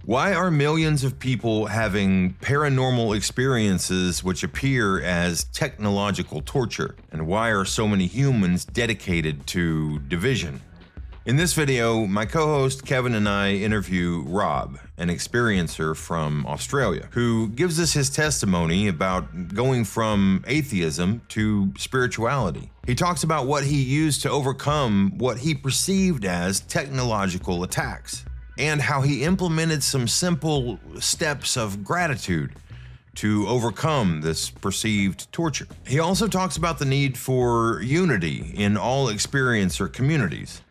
Why are millions of people having paranormal experiences which appear as technological torture? And why are so many humans dedicated to division? In this video, my co-host Kevin and I interview Rob, an experiencer from Australia, who gives us his testimony about going from atheism to spirituality. He talks about what he used to overcome what he perceived as technological attacks, and how he implemented some simple steps of gratitude to overcome this perceived torture. He also talks about the need for unity in all experiencer communities,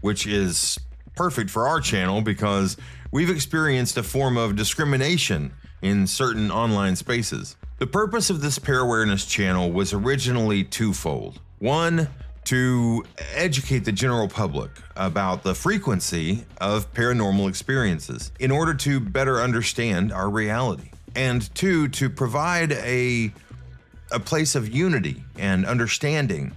which is perfect for our channel because we've experienced a form of discrimination in certain online spaces. The purpose of this Parawareness channel was originally twofold. One, to educate the general public about the frequency of paranormal experiences in order to better understand our reality. And two, to provide a place of unity and understanding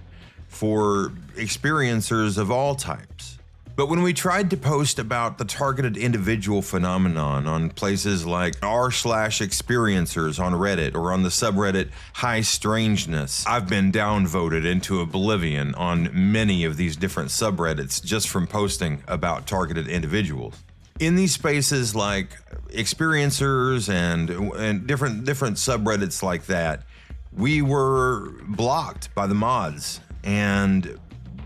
for experiencers of all types. But when we tried to post about the targeted individual phenomenon on places like r/experiencers on Reddit or on the subreddit High Strangeness, I've been downvoted into oblivion on many of these different subreddits just from posting about targeted individuals. In these spaces like experiencers and different subreddits like that, we were blocked by the mods, and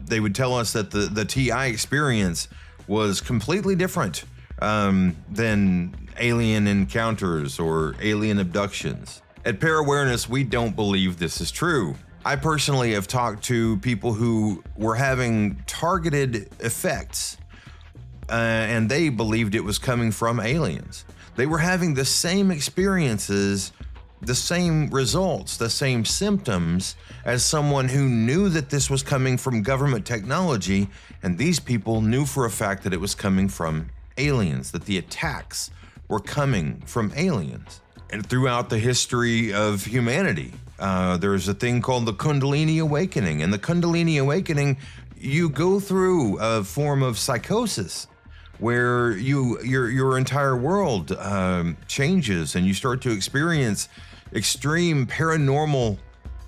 they would tell us that the TI experience was completely different than alien encounters or alien abductions. At Parawareness, we don't believe this is true. I personally have talked to people who were having targeted effects, and they believed it was coming from aliens. They were having the same experiences, the same results, the same symptoms as someone who knew that this was coming from government technology, and these people knew for a fact that it was coming from aliens, that the attacks were coming from aliens. And throughout the history of humanity, there's a thing called the Kundalini awakening. And the Kundalini awakening, you go through a form of psychosis where your entire world changes and you start to experience extreme paranormal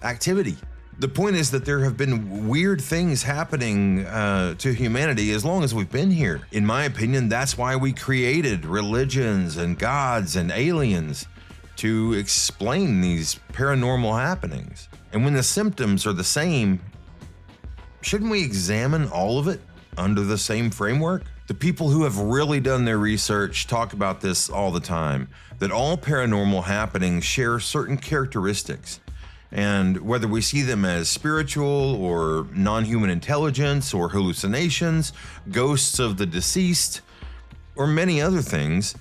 activity. The point is that there have been weird things happening to humanity as long as we've been here. In my opinion, that's why we created religions and gods and aliens, to explain these paranormal happenings. And when the symptoms are the same, shouldn't we examine all of it under the same framework? The people who have really done their research talk about this all the time, that all paranormal happenings share certain characteristics. And whether we see them as spiritual or non-human intelligence or hallucinations, ghosts of the deceased, or many other things,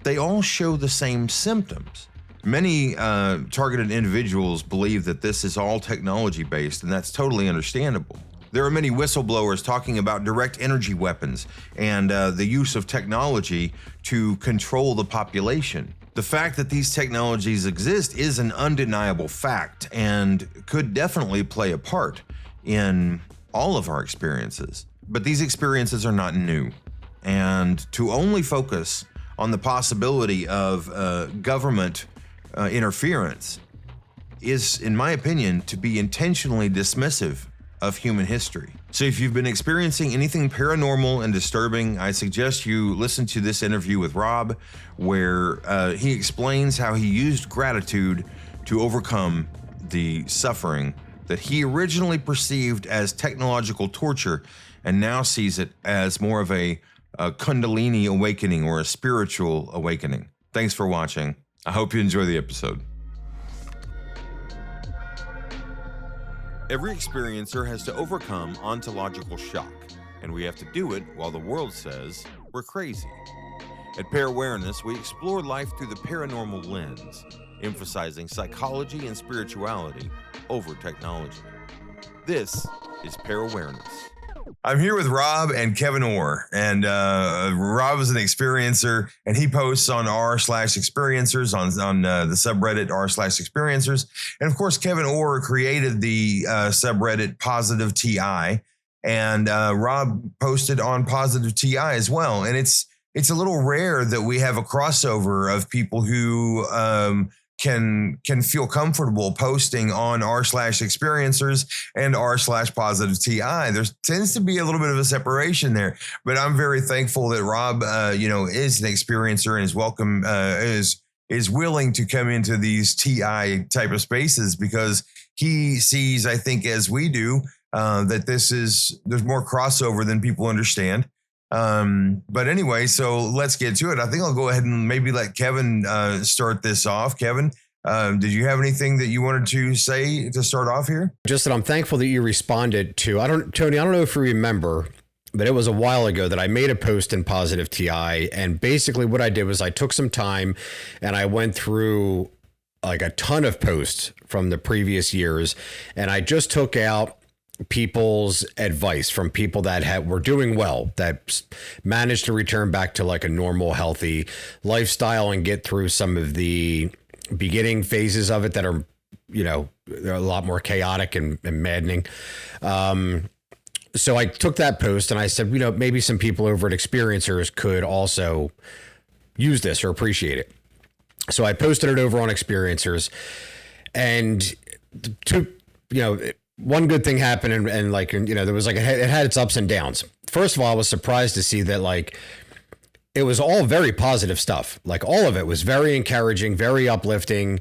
they all show the same symptoms. Many targeted individuals believe that this is all technology-based, and that's totally understandable. There are many whistleblowers talking about direct energy weapons and the use of technology to control the population. The fact that these technologies exist is an undeniable fact and could definitely play a part in all of our experiences. But these experiences are not new. And to only focus on the possibility of government interference is, in my opinion, to be intentionally dismissive of human history. So if you've been experiencing anything paranormal and disturbing, I suggest you listen to this interview with Rob, where he explains how he used gratitude to overcome the suffering that he originally perceived as technological torture and now sees it as more of a Kundalini awakening or a spiritual awakening. Thanks for watching. I hope you enjoy the episode. Every experiencer has to overcome ontological shock, and we have to do it while the world says we're crazy. At Parawareness, we explore life through the paranormal lens, emphasizing psychology and spirituality over technology. This is Parawareness. I'm here with Rob and Kevin Orr, and Rob is an experiencer, and he posts on r/experiencers on the subreddit r/experiencers, and of course Kevin Orr created the subreddit Positive TI, and Rob posted on Positive TI as well, and it's it's a little rare that we have a crossover of people who can feel comfortable posting on r/experiencers and r/positive TI. There tends to be a little bit of a separation there, but I'm very thankful that Rob, is an experiencer and is welcome, is willing to come into these TI type of spaces, because he sees, I think, as we do, that there's more crossover than people understand. But anyway, so let's get to it. I think I'll go ahead and maybe let Kevin start this off. Kevin, did you have anything that you wanted to say to start off here? Just that I'm thankful that you responded to, Tony, I don't know if you remember, but it was a while ago that I made a post in Positive TI. And basically what I did was I took some time and I went through like a ton of posts from the previous years. And I just took out people's advice from people that were doing well, that managed to return back to like a normal, healthy lifestyle and get through some of the beginning phases of it that are, they're a lot more chaotic and maddening. So I took that post and I said, maybe some people over at Experiencers could also use this or appreciate it. So I posted it over on Experiencers, and one good thing happened, and there was it had its ups and downs. First of all, I was surprised to see that it was all very positive stuff. Like all of it was very encouraging, very uplifting,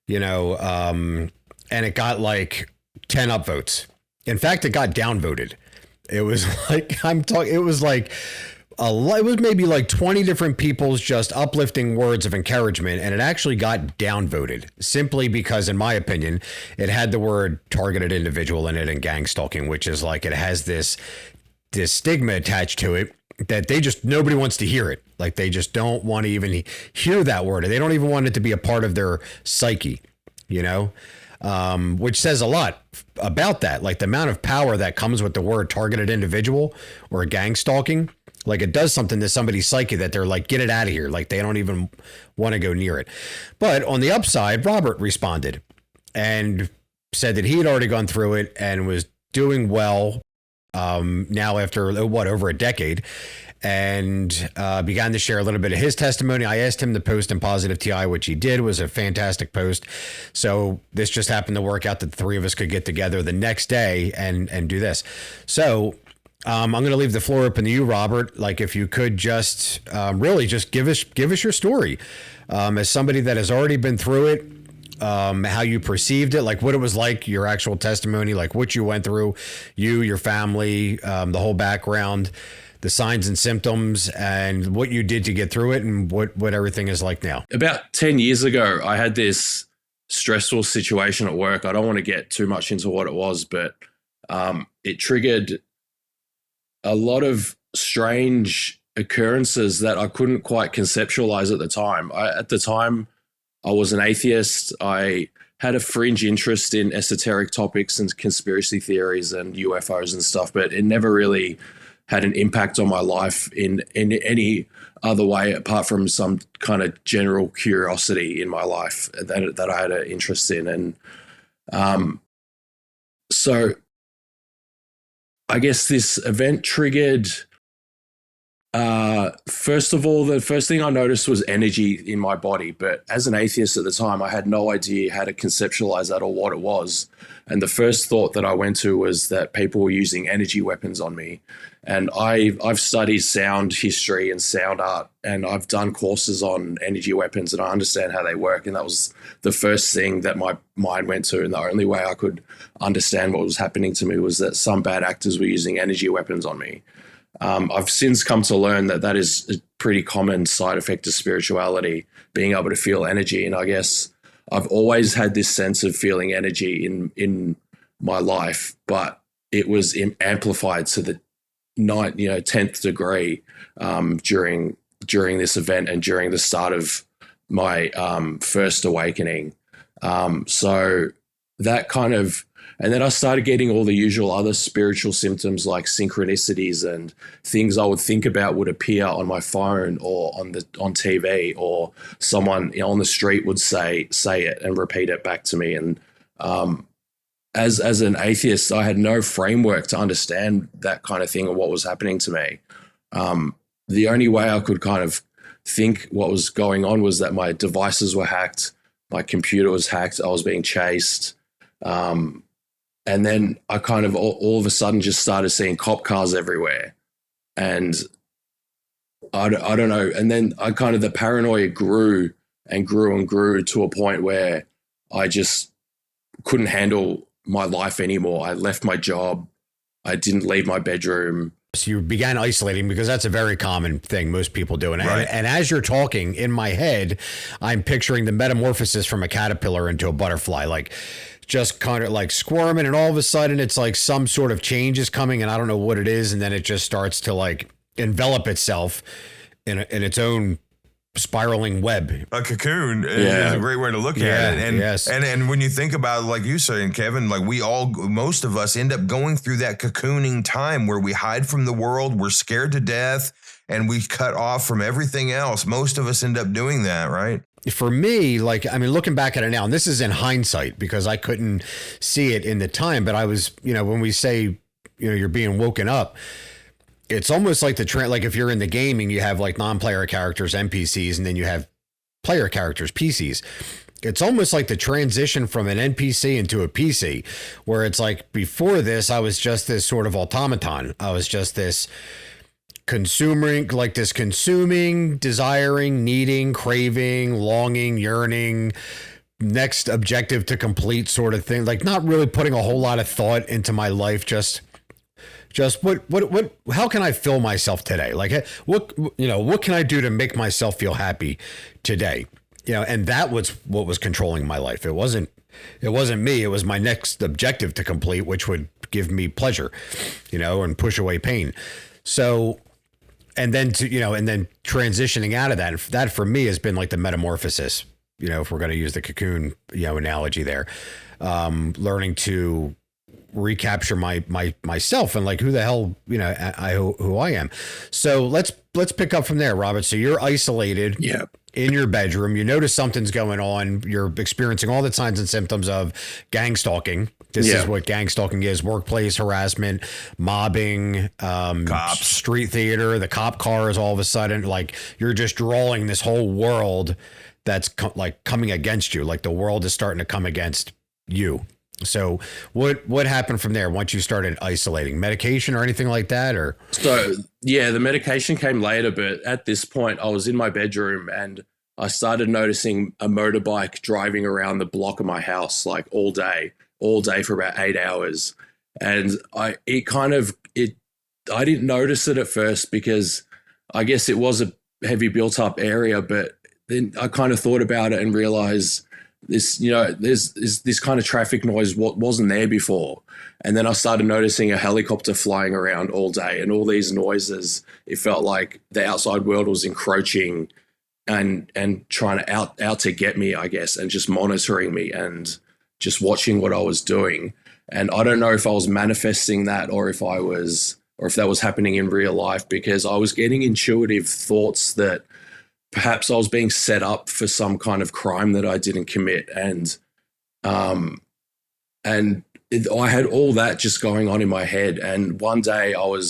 and it got 10 upvotes. In fact, it got downvoted. It was it was maybe 20 different people's just uplifting words of encouragement, and it actually got downvoted simply because, in my opinion, it had the word targeted individual in it and gang stalking, which is it has this stigma attached to it that nobody wants to hear it. They just don't want to even hear that word. They don't even want it to be a part of their psyche, which says a lot about that. The amount of power that comes with the word targeted individual or gang stalking. It does something to somebody's psyche that they're get it out of here. They don't even want to go near it. But on the upside, Robert responded and said that he had already gone through it and was doing well now after over a decade, and began to share a little bit of his testimony. I asked him to post in Positive TI, which he did. It was a fantastic post. So this just happened to work out that the three of us could get together the next day and do this. So I'm going to leave the floor open to you, Robert. If you could just really just give us your story as somebody that has already been through it, how you perceived it, what it was like, your actual testimony, what you went through, your family, the whole background, the signs and symptoms, and what you did to get through it, and what everything is like now. About 10 years ago, I had this stressful situation at work. I don't want to get too much into what it was, but it triggered a lot of strange occurrences that I couldn't quite conceptualize at the time. At the time, I was an atheist. I had a fringe interest in esoteric topics and conspiracy theories and UFOs and stuff, but it never really had an impact on my life in any other way apart from some kind of general curiosity in my life that I had an interest in. And so I guess this event triggered, first of all, the first thing I noticed was energy in my body. But as an atheist at the time, I had no idea how to conceptualize that or what it was. And the first thought that I went to was that people were using energy weapons on me. And I've studied sound history and sound art, and I've done courses on energy weapons, and I understand how they work. And that was the first thing that my mind went to. And the only way I could understand what was happening to me was that some bad actors were using energy weapons on me. I've since come to learn that is a pretty common side effect of spirituality, being able to feel energy. And I guess I've always had this sense of feeling energy in my life, but it was amplified to the 10th degree during this event and during the start of my first awakening. So that kind of, and then I started getting all the usual other spiritual symptoms like synchronicities and things I would think about would appear on my phone or on TV, or someone on the street would say it and repeat it back to me. And as an atheist, I had no framework to understand that kind of thing or what was happening to me. the only way I could kind of think what was going on was that my devices were hacked, my computer was hacked, I was being chased. And then I kind of all of a sudden just started seeing cop cars everywhere. And I don't know. And then the paranoia grew and grew and grew to a point where I just couldn't handle my life anymore. I left my job. I didn't leave my bedroom. So you began isolating, because that's a very common thing most people do. And, Right. and as you're talking in my head, I'm picturing the metamorphosis from a caterpillar into a butterfly, like just kind of like squirming, and all of a sudden it's like some sort of change is coming and I don't know what it is. And then it just starts to like envelop itself in its own spiraling web. A cocoon is a great way to look at it. And, yes. and when you think about it, like you saying, Kevin, like most of us end up going through that cocooning time where we hide from the world, we're scared to death, and we cut off from everything else. Most of us end up doing that, right? For me, like, I mean, looking back at it now, and this is in hindsight because I couldn't see it in the time, but I was, when we say, you're being woken up, it's almost like like if you're in the gaming, you have like non-player characters, NPCs, and then you have player characters, PCs. It's almost like the transition from an NPC into a PC, where it's like before this, I was just this sort of automaton. I was just this consuming, desiring, needing, craving, longing, yearning, next objective to complete sort of thing. Like not really putting a whole lot of thought into my life, just how can I fill myself today? Like what can I do to make myself feel happy today? And that was what was controlling my life. It wasn't me. It was my next objective to complete, which would give me pleasure, and push away pain. So, and then transitioning out of that for me has been like the metamorphosis, if we're going to use the cocoon, analogy there, learning to recapture myself and like who the hell who I am. So let's pick up from there, Robert. So you're isolated in your bedroom. You notice something's going on. You're experiencing all the signs and symptoms of gang stalking. This is what gang stalking is: workplace harassment, mobbing, cops, street theater, the cop cars. All of a sudden, like you're just drawing this whole world that's coming against you. Like the world is starting to come against you. So what happened from there once you started isolating? Medication or anything like that? Or so the medication came later, but at this point I was in my bedroom and I started noticing a motorbike driving around the block of my house like all day for about 8 hours. And I didn't notice it at first because I guess it was a heavy built up area, but then I kind of thought about it and realized this, there's this kind of traffic noise what wasn't there before. And then I started noticing a helicopter flying around all day and all these noises. It felt like the outside world was encroaching and trying to out to get me, I guess, and just monitoring me and just watching what I was doing. And I don't know if I was manifesting that or if that was happening in real life, because I was getting intuitive thoughts that perhaps I was being set up for some kind of crime that I didn't commit. And I had all that just going on in my head. And one day I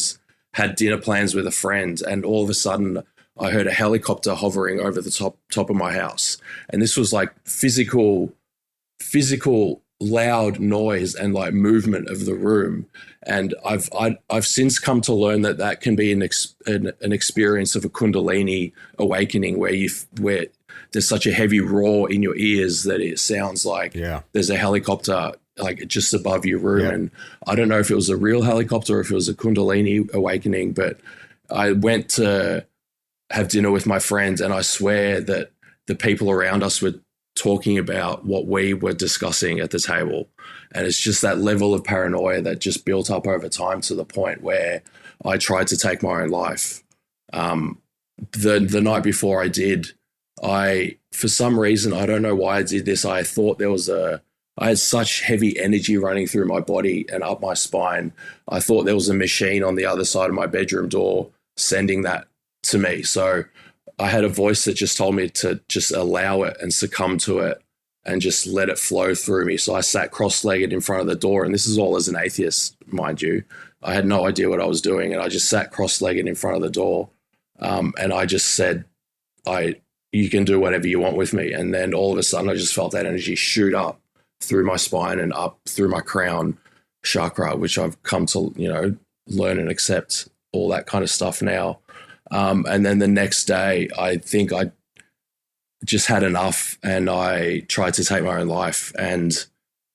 had dinner plans with a friend, and all of a sudden I heard a helicopter hovering over the top of my house. And this was like physical loud noise and like movement of the room. And I've since come to learn that can be an experience of a Kundalini awakening, where there's such a heavy roar in your ears that it sounds like there's a helicopter like just above your room. And I don't know if it was a real helicopter or if it was a Kundalini awakening, but I went to have dinner with my friends, and I swear that the people around us were talking about what we were discussing at the table. And it's just that level of paranoia that just built up over time to the point where I tried to take my own life. The night before I did, for some reason, I don't know why I did this. I thought I had such heavy energy running through my body and up my spine. I thought there was a machine on the other side of my bedroom door sending that to me. So I had a voice that just told me to just allow it and succumb to it and just let it flow through me. So I sat cross-legged in front of the door, and this is all as an atheist, mind you. I had no idea what I was doing, and I just sat cross-legged in front of the door, And I just said, you can do whatever you want with me. And then all of a sudden I just felt that energy shoot up through my spine and up through my crown chakra, which I've come to, learn and accept all that kind of stuff now. And then the next day, I think I just had enough and I tried to take my own life, and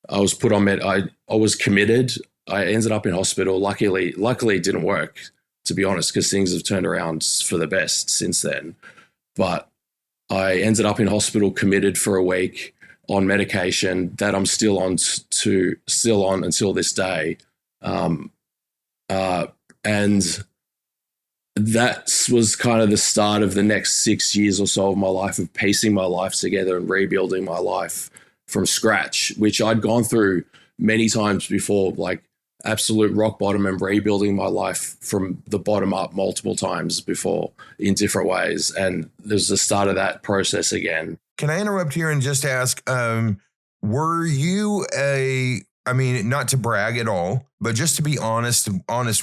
I was put on I was committed. I ended up in hospital. Luckily it didn't work, to be honest, because things have turned around for the best since then. But I ended up in hospital, committed for a week on medication that I'm still on until this day. And that was kind of the start of the next 6 years or so of my life, of piecing my life together and rebuilding my life from scratch, which I'd gone through many times before, like absolute rock bottom, and rebuilding my life from the bottom up multiple times before in different ways. And there's the start of that process again. Can I interrupt here and just ask, were you not to brag at all, but just to be honest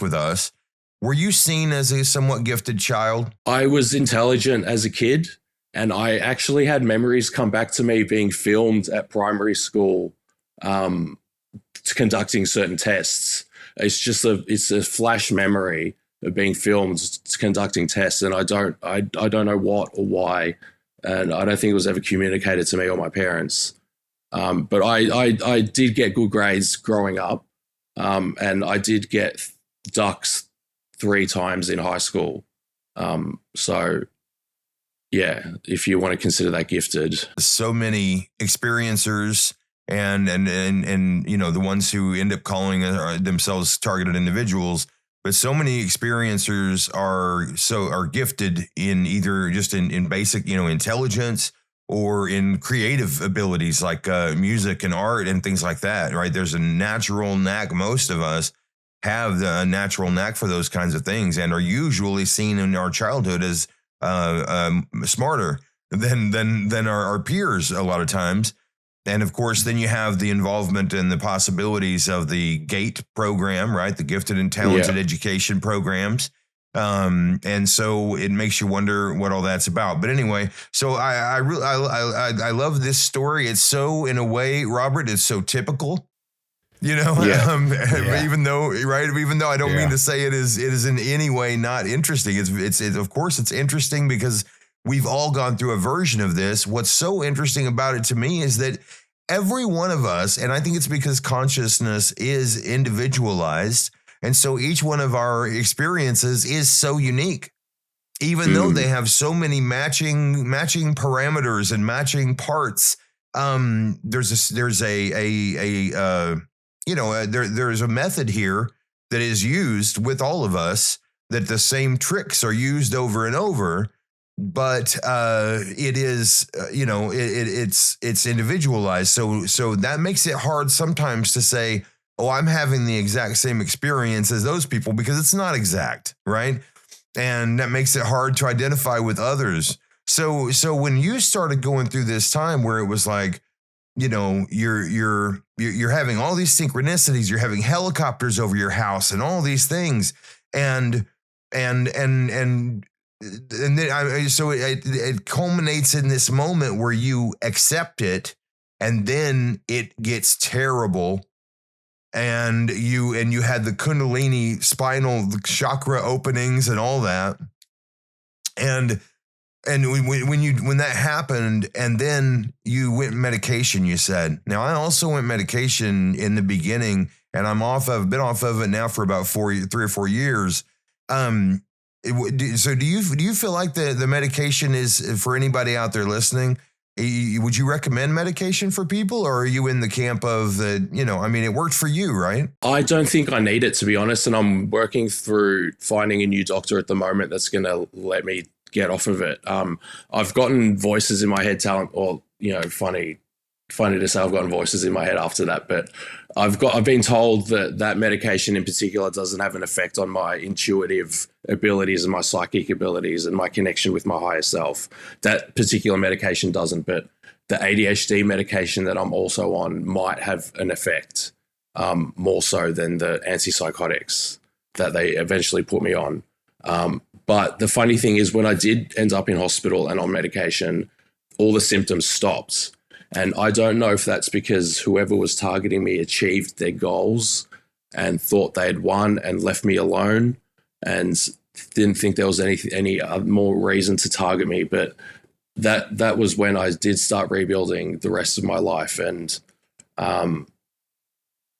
with us, were you seen as a somewhat gifted child? I was intelligent as a kid, and I actually had memories come back to me being filmed at primary school, conducting certain tests. It's a flash memory of being filmed conducting tests, and I don't know what or why, and I don't think it was ever communicated to me or my parents. But I did get good grades growing up, and I did get ducks 3 times in high school. So yeah, if you want to consider that gifted. So many experiencers and the ones who end up calling themselves targeted individuals, but so many experiencers are gifted in either just in basic, intelligence, or in creative abilities like music and art and things like that, right? There's a natural knack. Most of us have the natural knack for those kinds of things, and are usually seen in our childhood as smarter than our peers a lot of times. And of course, then you have the involvement and the possibilities of the GATE program, right? The Gifted and Talented Education programs. And so it makes you wonder what all that's about. But anyway, so I love this story. It's so, in a way, Robert, it's so typical. Even though I don't mean to say it is in any way not interesting. It's of course it's interesting because we've all gone through a version of this. What's so interesting about it to me is that every one of us, and I think it's because consciousness is individualized, and so each one of our experiences is so unique, even though they have so many matching parameters and matching parts. There's a method here that is used with all of us, that the same tricks are used over and over, but it is, it's individualized. So that makes it hard sometimes to say, oh, I'm having the exact same experience as those people, because it's not exact, right? And that makes it hard to identify with others. So when you started going through this time where it was like, you're having all these synchronicities, you're having helicopters over your house and all these things, and then so it culminates in this moment where you accept it, and then it gets terrible, and you had the Kundalini spinal chakra openings and all that, and when that happened, and then you went medication, you said. Now, I also went medication in the beginning, and been off of it now for about 3 or 4 years. So do you feel like the medication is, for anybody out there listening, would you recommend medication for people, or are you in the camp of it worked for you, right? I don't think I need it, to be honest. And I'm working through finding a new doctor at the moment that's going to let me get off of it. I've gotten voices in my head funny to say I've gotten voices in my head after that, but I've been told that medication in particular doesn't have an effect on my intuitive abilities and my psychic abilities and my connection with my higher self. That particular medication doesn't, but the ADHD medication that I'm also on might have an effect, more so than the antipsychotics that they eventually put me on. But the funny thing is, when I did end up in hospital and on medication, all the symptoms stopped. And I don't know if that's because whoever was targeting me achieved their goals and thought they had won and left me alone and didn't think there was any more reason to target me. But that was when I did start rebuilding the rest of my life. And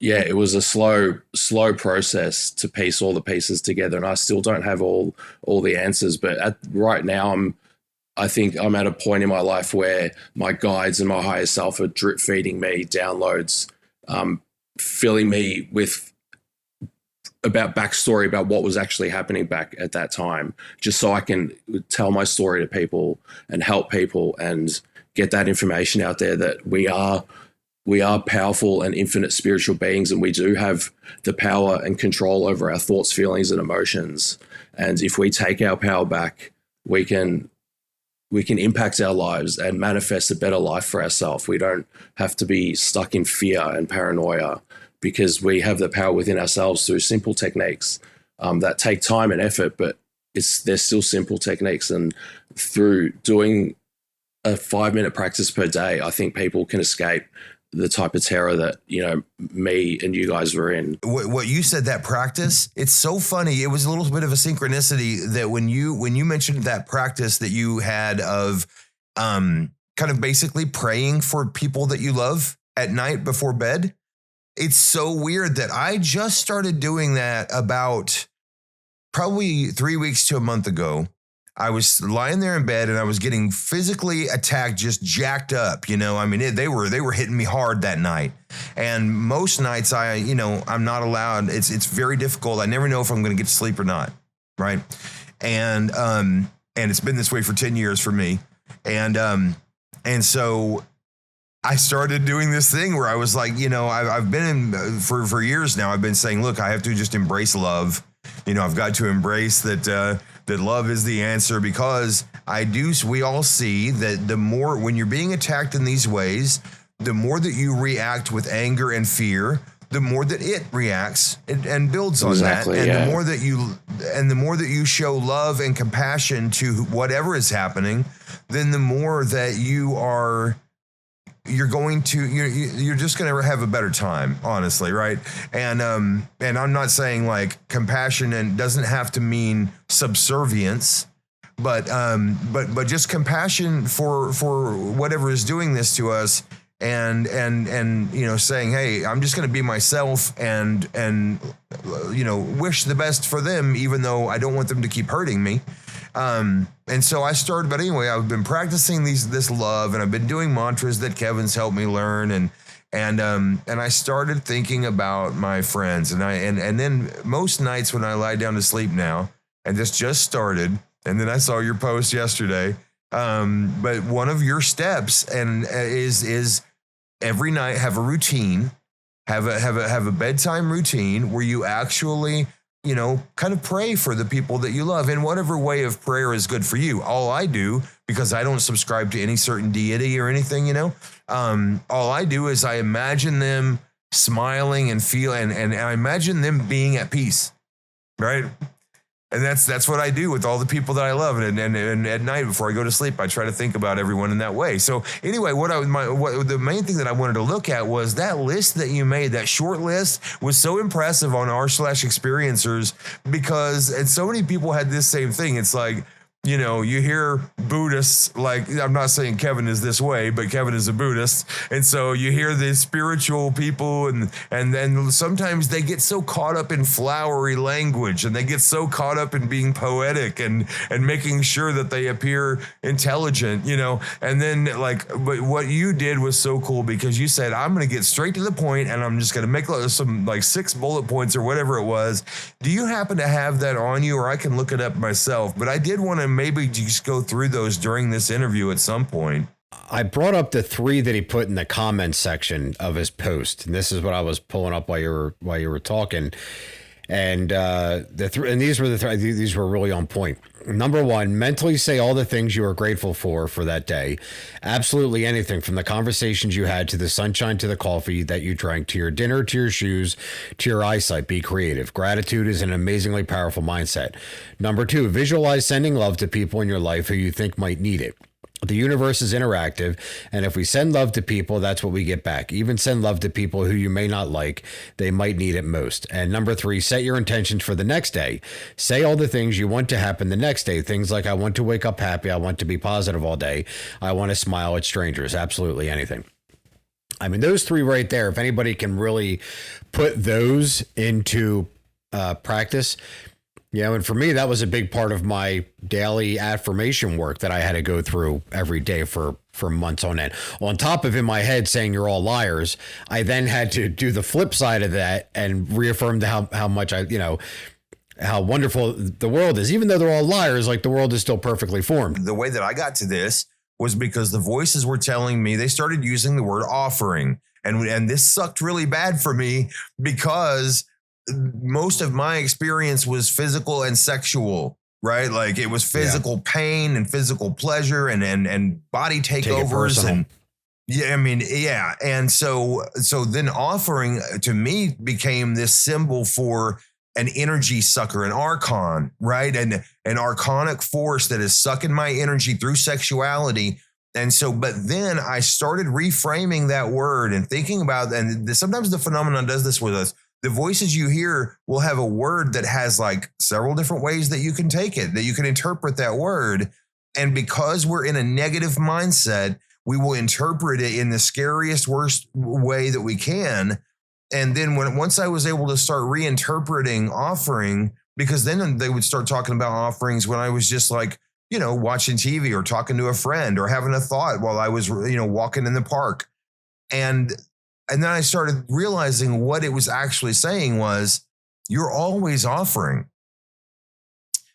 it was a slow process to piece all the pieces together. And I still don't have all the answers. But right now, I think I'm at a point in my life where my guides and my higher self are drip feeding me downloads, filling me with about backstory about what was actually happening back at that time, just so I can tell my story to people and help people and get that information out there that we are powerful and infinite spiritual beings, and we do have the power and control over our thoughts, feelings, and emotions. And if we take our power back, we can impact our lives and manifest a better life for ourselves. We don't have to be stuck in fear and paranoia, because we have the power within ourselves through simple techniques that take time and effort, but they're still simple techniques. And through doing a 5-minute practice per day, I think people can escape the type of terror that, me and you guys were in. What you said, that practice, it's so funny. It was a little bit of a synchronicity that when you mentioned that practice that you had of kind of basically praying for people that you love at night before bed. It's so weird that I just started doing that about probably 3 weeks to a month ago. I was lying there in bed and I was getting physically attacked, just jacked up. They were hitting me hard that night. And most nights I'm not allowed. It's very difficult. I never know if I'm going to get to sleep or not. Right. And it's been this way for 10 years for me. And so I started doing this thing where I was like, I've been in for years now. I've been saying, look, I have to just embrace love. I've got to embrace that love is the answer, because we all see that the more, when you're being attacked in these ways, the more that you react with anger and fear, the more that it reacts and builds on that. And the more that you show love and compassion to whatever is happening, then the more that you're just going to have a better time, honestly. Right. And I'm not saying like compassion and doesn't have to mean subservience, but just compassion for whatever is doing this to us, and saying, hey, I'm just going to be myself and wish the best for them, even though I don't want them to keep hurting me. And so I started, but anyway, I've been practicing this love, and I've been doing mantras that Kevin's helped me learn. And I started thinking about my friends, and then most nights when I lie down to sleep now, and this just started, and then I saw your post yesterday. But one of your steps is every night have a routine, have a bedtime routine where you actually, kind of pray for the people that you love in whatever way of prayer is good for you. All I do, because I don't subscribe to any certain deity or anything, all I do is I imagine them smiling and and I imagine them being at peace. Right. And that's what I do with all the people that I love. And at night before I go to sleep, I try to think about everyone in that way. So anyway, the main thing that I wanted to look at was that list that you made. That short list was so impressive on r/experiencers, and so many people had this same thing. It's like, you hear Buddhists, like, I'm not saying Kevin is this way, but Kevin is a Buddhist. And so you hear the spiritual people and then sometimes they get so caught up in flowery language, and they get so caught up in being poetic and making sure that they appear intelligent, and then but what you did was so cool, because you said, I'm going to get straight to the point and I'm just going to make some 6 bullet points or whatever it was. Do you happen to have that on you, or I can look it up myself? But I did want to maybe just go through those during this interview at some point. I brought up the 3 that he put in the comments section of his post, and this is what I was pulling up while you were talking. And these were these were really on point. Number one, mentally say all the things you are grateful for that day. Absolutely anything, from the conversations you had to the sunshine to the coffee that you drank to your dinner to your shoes to your eyesight. Be creative. Gratitude is an amazingly powerful mindset. Number two, visualize sending love to people in your life who you think might need it. The universe is interactive, and if we send love to people, that's what we get back. Even send love to people who you may not like. They might need it most. And number three, set your intentions for the next day. Say all the things you want to happen the next day. Things like, I want to wake up happy. I want to be positive all day. I want to smile at strangers. Absolutely anything. I mean, those three right there, if anybody can really put those into practice. And for me, that was a big part of my daily affirmation work that I had to go through every day for months on end. On top of in my head saying you're all liars, I then had to do the flip side of that and reaffirm how much how wonderful the world is. Even though they're all liars, like, the world is still perfectly formed. The way that I got to this was because the voices were telling me, they started using the word offering. And this sucked really bad for me because most of my experience was physical and sexual, right? Like, it was physical pain and physical pleasure and body takeovers. And so then offering to me became this symbol for an energy sucker, an archon, right? And an archonic force that is sucking my energy through sexuality. And so, but then I started reframing that word and thinking about, and sometimes the phenomenon does this with us. The voices you hear will have a word that has like several different ways that you can take it, that you can interpret that word. And because we're in a negative mindset, we will interpret it in the scariest, worst way that we can. And then once I was able to start reinterpreting offering, because then they would start talking about offerings when I was just like, watching TV or talking to a friend or having a thought while I was, walking in the park. And then I started realizing what it was actually saying was, you're always offering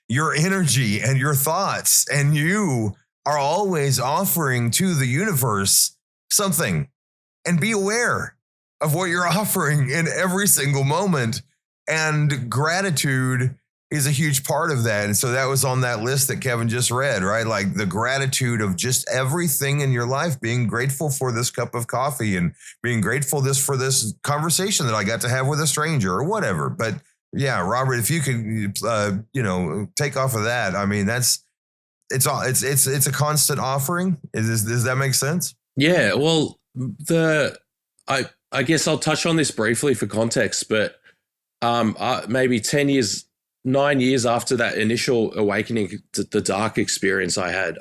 your energy and your thoughts, and you are always offering to the universe something, and be aware of what you're offering in every single moment. And gratitude is a huge part of that. And so that was on that list that Kevin just read, right? Like, the gratitude of just everything in your life, being grateful for this cup of coffee and being grateful for this conversation that I got to have with a stranger or whatever. But yeah, Robert, if you could, take off of that. I mean, it's a constant offering. Does that make sense? Yeah. Well, I guess I'll touch on this briefly for context, but maybe 9 years after that initial awakening, the dark experience I had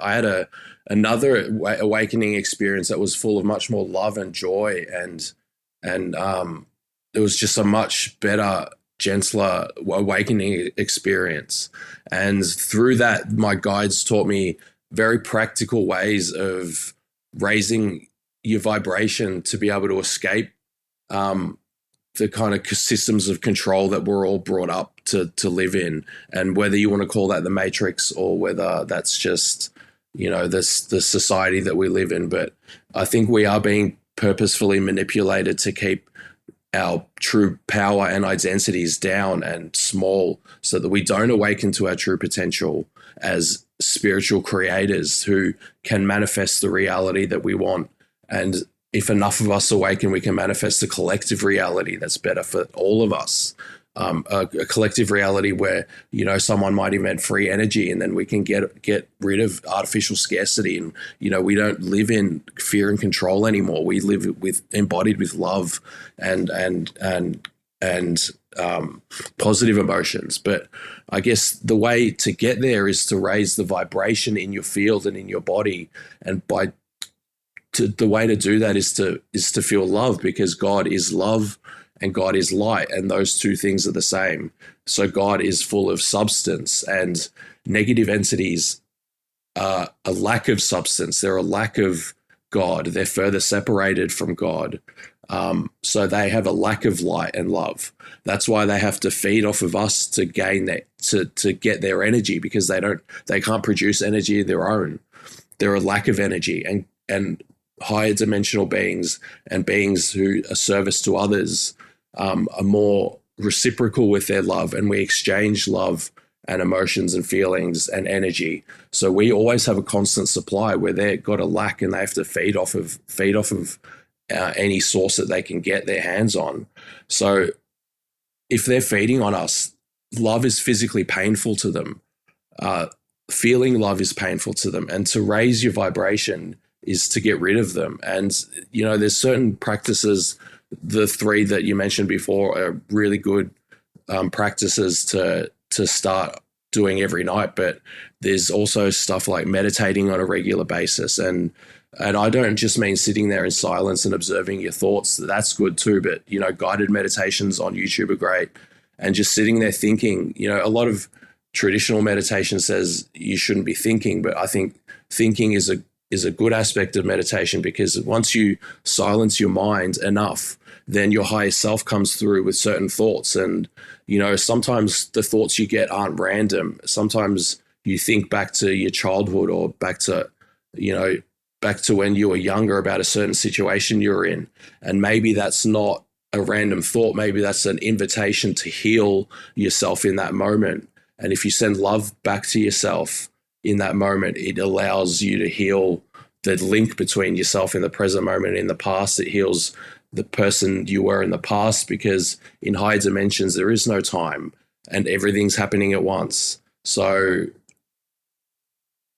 another awakening experience that was full of much more love and joy, and it was just a much better, gentler awakening experience. And through that, my guides taught me very practical ways of raising your vibration to be able to escape the kind of systems of control that we're all brought up to live in. And whether you want to call that the matrix or whether that's just, the society that we live in. But I think we are being purposefully manipulated to keep our true power and identities down and small, so that we don't awaken to our true potential as spiritual creators who can manifest the reality that we want. And if enough of us awaken, we can manifest a collective reality that's better for all of us. A collective reality where, someone might invent free energy, and then we can get rid of artificial scarcity. And, we don't live in fear and control anymore. We live embodied with love and positive emotions. But I guess the way to get there is to raise the vibration in your field and in your body. And the way to do that is to feel love, because God is love and God is light, and those two things are the same. So God is full of substance, and negative entities are a lack of substance. They're a lack of God. They're further separated from God. So they have a lack of light and love. That's why they have to feed off of us to gain that, to get their energy, because they can't produce energy of their own. They're a lack of energy, and higher dimensional beings and beings who are service to others are more reciprocal with their love, and we exchange love and emotions and feelings and energy. So we always have a constant supply where they've got a lack and they have to feed off of any source that they can get their hands on. So if they're feeding on us, love is physically painful to them. Feeling love is painful to them. And to raise your vibration is to get rid of them. And, you know, there's certain practices, the three that you mentioned before are really good practices to start doing every night. But there's also stuff like meditating on a regular basis. And I don't just mean sitting there in silence and observing your thoughts. That's good too. But, you know, guided meditations on YouTube are great. And just sitting there thinking, you know, a lot of traditional meditation says you shouldn't be thinking, but I think thinking is a good aspect of meditation, because once you silence your mind enough, then your higher self comes through with certain thoughts. And, you know, sometimes the thoughts you get aren't random. Sometimes you think back to your childhood or back to when you were younger about a certain situation you're in. And maybe that's not a random thought. Maybe that's an invitation to heal yourself in that moment. And if you send love back to yourself in that moment, it allows you to heal the link between yourself in the present moment and in the past. It heals the person you were in the past, because in higher dimensions, there is no time and everything's happening at once. So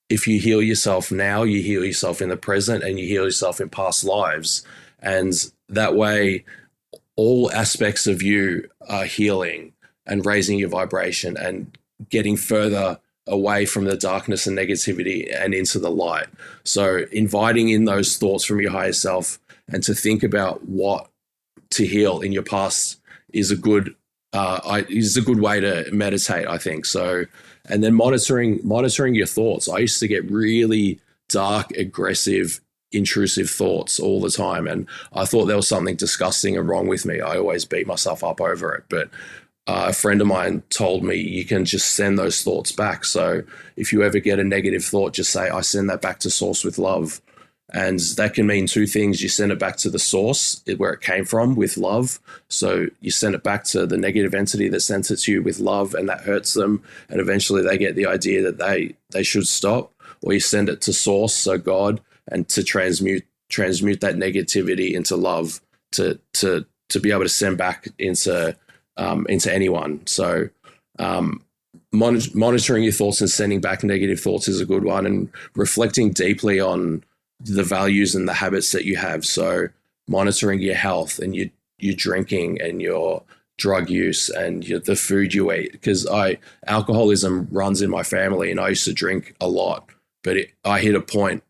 if you heal yourself now, you heal yourself in the present and you heal yourself in past lives. And that way, all aspects of you are healing and raising your vibration and getting further away from the darkness and negativity and into the light. So inviting in those thoughts from your higher self and to think about what to heal in your past is a good way to meditate, I think. So, and then monitoring your thoughts. I used to get really dark, aggressive, intrusive thoughts all the time, and I thought there was something disgusting and wrong with me. I always beat myself up over it, but a friend of mine told me you can just send those thoughts back. So if you ever get a negative thought, just say, I send that back to source with love. And that can mean two things. You send it back to the source where it came from with love. So you send it back to the negative entity that sent it to you with love, and that hurts them. And eventually they get the idea that they should stop. Or you send it to source, so God, and to transmute that negativity into love, to be able to send back into anyone. So monitoring your thoughts and sending back negative thoughts is a good one, and reflecting deeply on the values and the habits that you have. So monitoring your health and your drinking and your drug use and the food you eat, because alcoholism runs in my family, and I used to drink a lot, but I hit a point.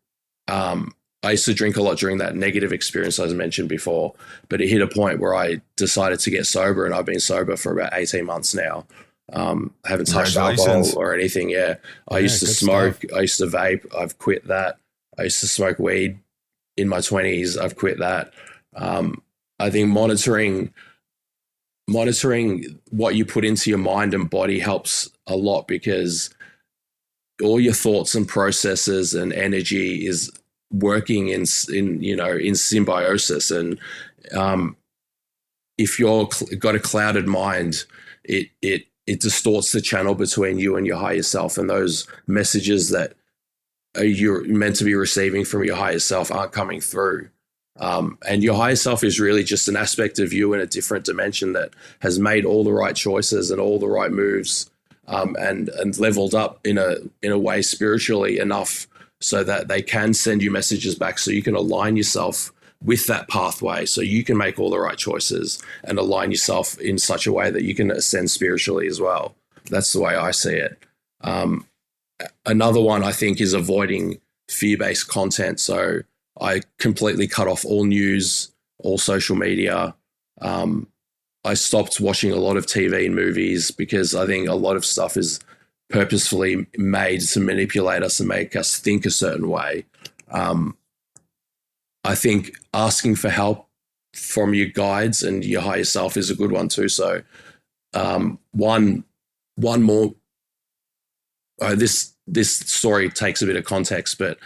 I used to drink a lot during that negative experience I mentioned before, but it hit a point where I decided to get sober, and I've been sober for about 18 months now. Haven't touched alcohol or anything. Yeah. I used to smoke. Stuff. I used to vape. I've quit that. I used to smoke weed in my 20s. I've quit that. I think monitoring what you put into your mind and body helps a lot, because all your thoughts and processes and energy is working in symbiosis. And if you're got a clouded mind, it distorts the channel between you and your higher self, and those messages that you're meant to be receiving from your higher self aren't coming through. And your higher self is really just an aspect of you in a different dimension that has made all the right choices and all the right moves, and leveled up in a way spiritually enough so that they can send you messages back, so you can align yourself with that pathway, so you can make all the right choices and align yourself in such a way that you can ascend spiritually as well. That's the way I see it. Another one I think is avoiding fear-based content. So I completely cut off all news, all social media. I stopped watching a lot of TV and movies, because I think a lot of stuff is purposefully made to manipulate us and make us think a certain way. I think asking for help from your guides and your higher self is a good one too. So one more, this story takes a bit of context, but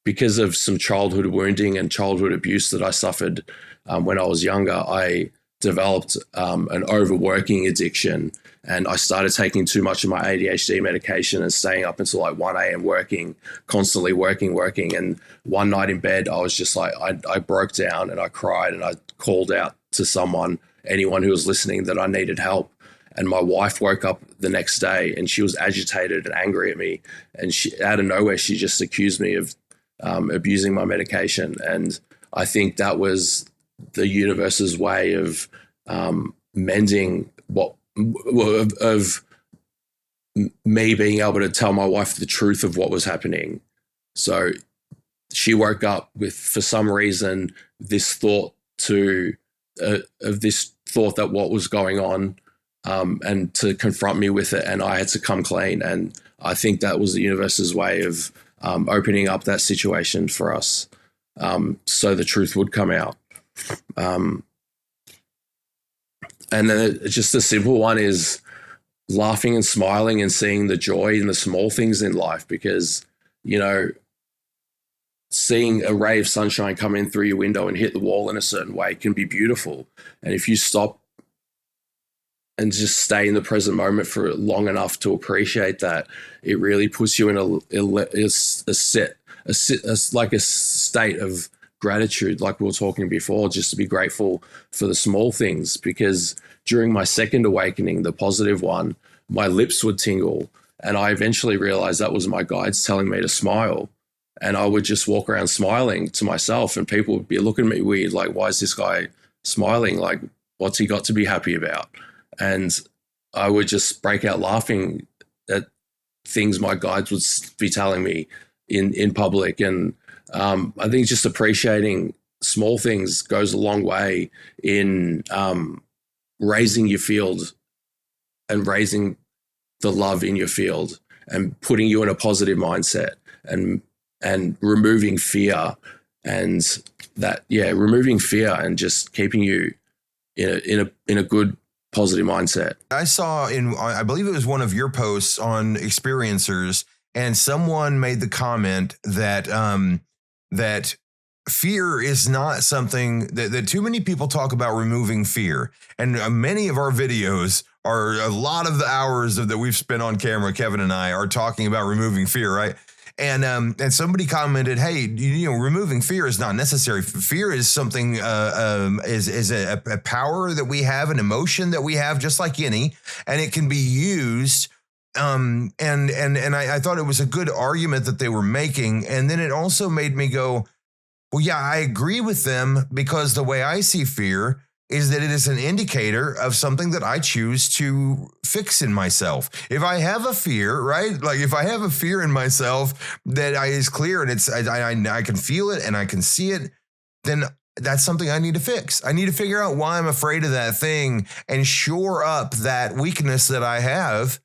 because of some childhood wounding and childhood abuse that I suffered when I was younger, I developed an overworking addiction, and I started taking too much of my ADHD medication and staying up until like 1 a.m. working, constantly working. And one night in bed, I was just like, I broke down and I cried and I called out to anyone who was listening, that I needed help. And my wife woke up the next day and she was agitated and angry at me. And she, out of nowhere, she just accused me of abusing my medication. And I think that was the universe's way of mending of me being able to tell my wife the truth of what was happening. So she woke up with, for some reason, this thought that what was going on, and to confront me with it, and I had to come clean. And I think that was the universe's way of opening up that situation for us, so the truth would come out. And then just a simple one is laughing and smiling and seeing the joy in the small things in life, because, you know, seeing a ray of sunshine come in through your window and hit the wall in a certain way can be beautiful. And if you stop and just stay in the present moment for long enough to appreciate that, it really puts you in a state of gratitude, like we were talking before, just to be grateful for the small things. Because during my second awakening, the positive one, my lips would tingle, and I eventually realized that was my guides telling me to smile. And I would just walk around smiling to myself, and people would be looking at me weird, like, why is this guy smiling? Like, what's he got to be happy about? And I would just break out laughing at things my guides would be telling me in public. And I think just appreciating small things goes a long way in raising your field and raising the love in your field and putting you in a positive mindset and removing fear, and removing fear and just keeping you in a good positive mindset. I saw I believe it was one of your posts on Experiencers, and someone made the comment that that fear is not something that too many people talk about removing fear. And many of our videos are, a lot of the hours that we've spent on camera, Kevin and I, are talking about removing fear, right? And somebody commented, hey, removing fear is not necessary. Fear is something, is a power that we have, an emotion that we have, just like any, and it can be used. And I thought it was a good argument that they were making. And then it also made me go, well, yeah, I agree with them, because the way I see fear is that it is an indicator of something that I choose to fix in myself. If I have a fear, right? Like if I have a fear in myself that is clear and I can feel it and I can see it, then that's something I need to fix. I need to figure out why I'm afraid of that thing and shore up that weakness that I have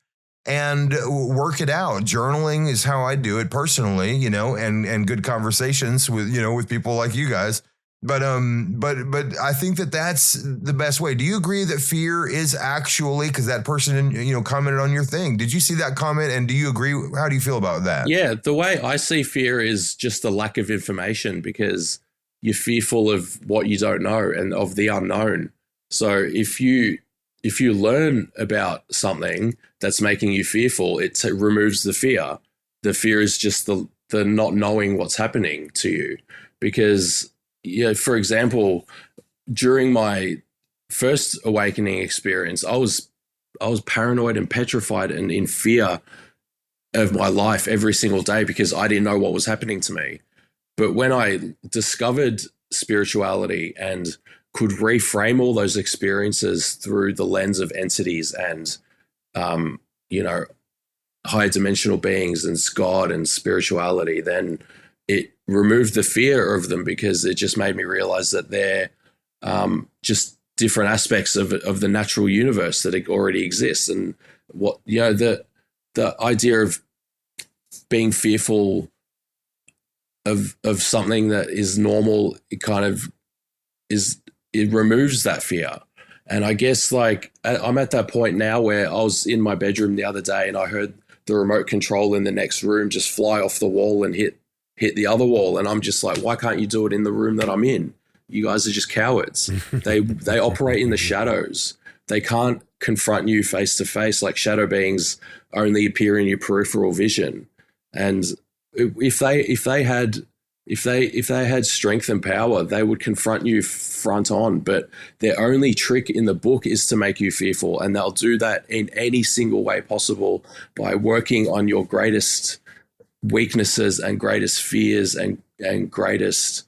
and work it out. Journaling is how I do it personally, and good conversations with people like you guys. But I think that that's the best way. Do you agree that fear is actually, because that person, commented on your thing. Did you see that comment? And do you agree? How do you feel about that? Yeah, the way I see fear is just the lack of information, because you're fearful of what you don't know and of the unknown. So if you learn about something that's making you fearful, it removes the fear. The fear is just the not knowing what's happening to you. Because, for example, during my first awakening experience, I was paranoid and petrified and in fear of my life every single day, because I didn't know what was happening to me. But when I discovered spirituality and could reframe all those experiences through the lens of entities and, higher dimensional beings and God and spirituality, then it removed the fear of them, because it just made me realize that they're just different aspects of the natural universe that already exists. And what, the idea of being fearful of something that is normal, it removes that fear. And I guess I'm at that point now where I was in my bedroom the other day and I heard the remote control in the next room just fly off the wall and hit the other wall. And I'm just like, why can't you do it in the room that I'm in? you guys are just cowards. They operate in the shadows. They can't confront you face to face. Like, shadow beings only appear in your peripheral vision. And if they had strength and power, they would confront you front on. But their only trick in the book is to make you fearful, and they'll do that in any single way possible by working on your greatest weaknesses and greatest fears and greatest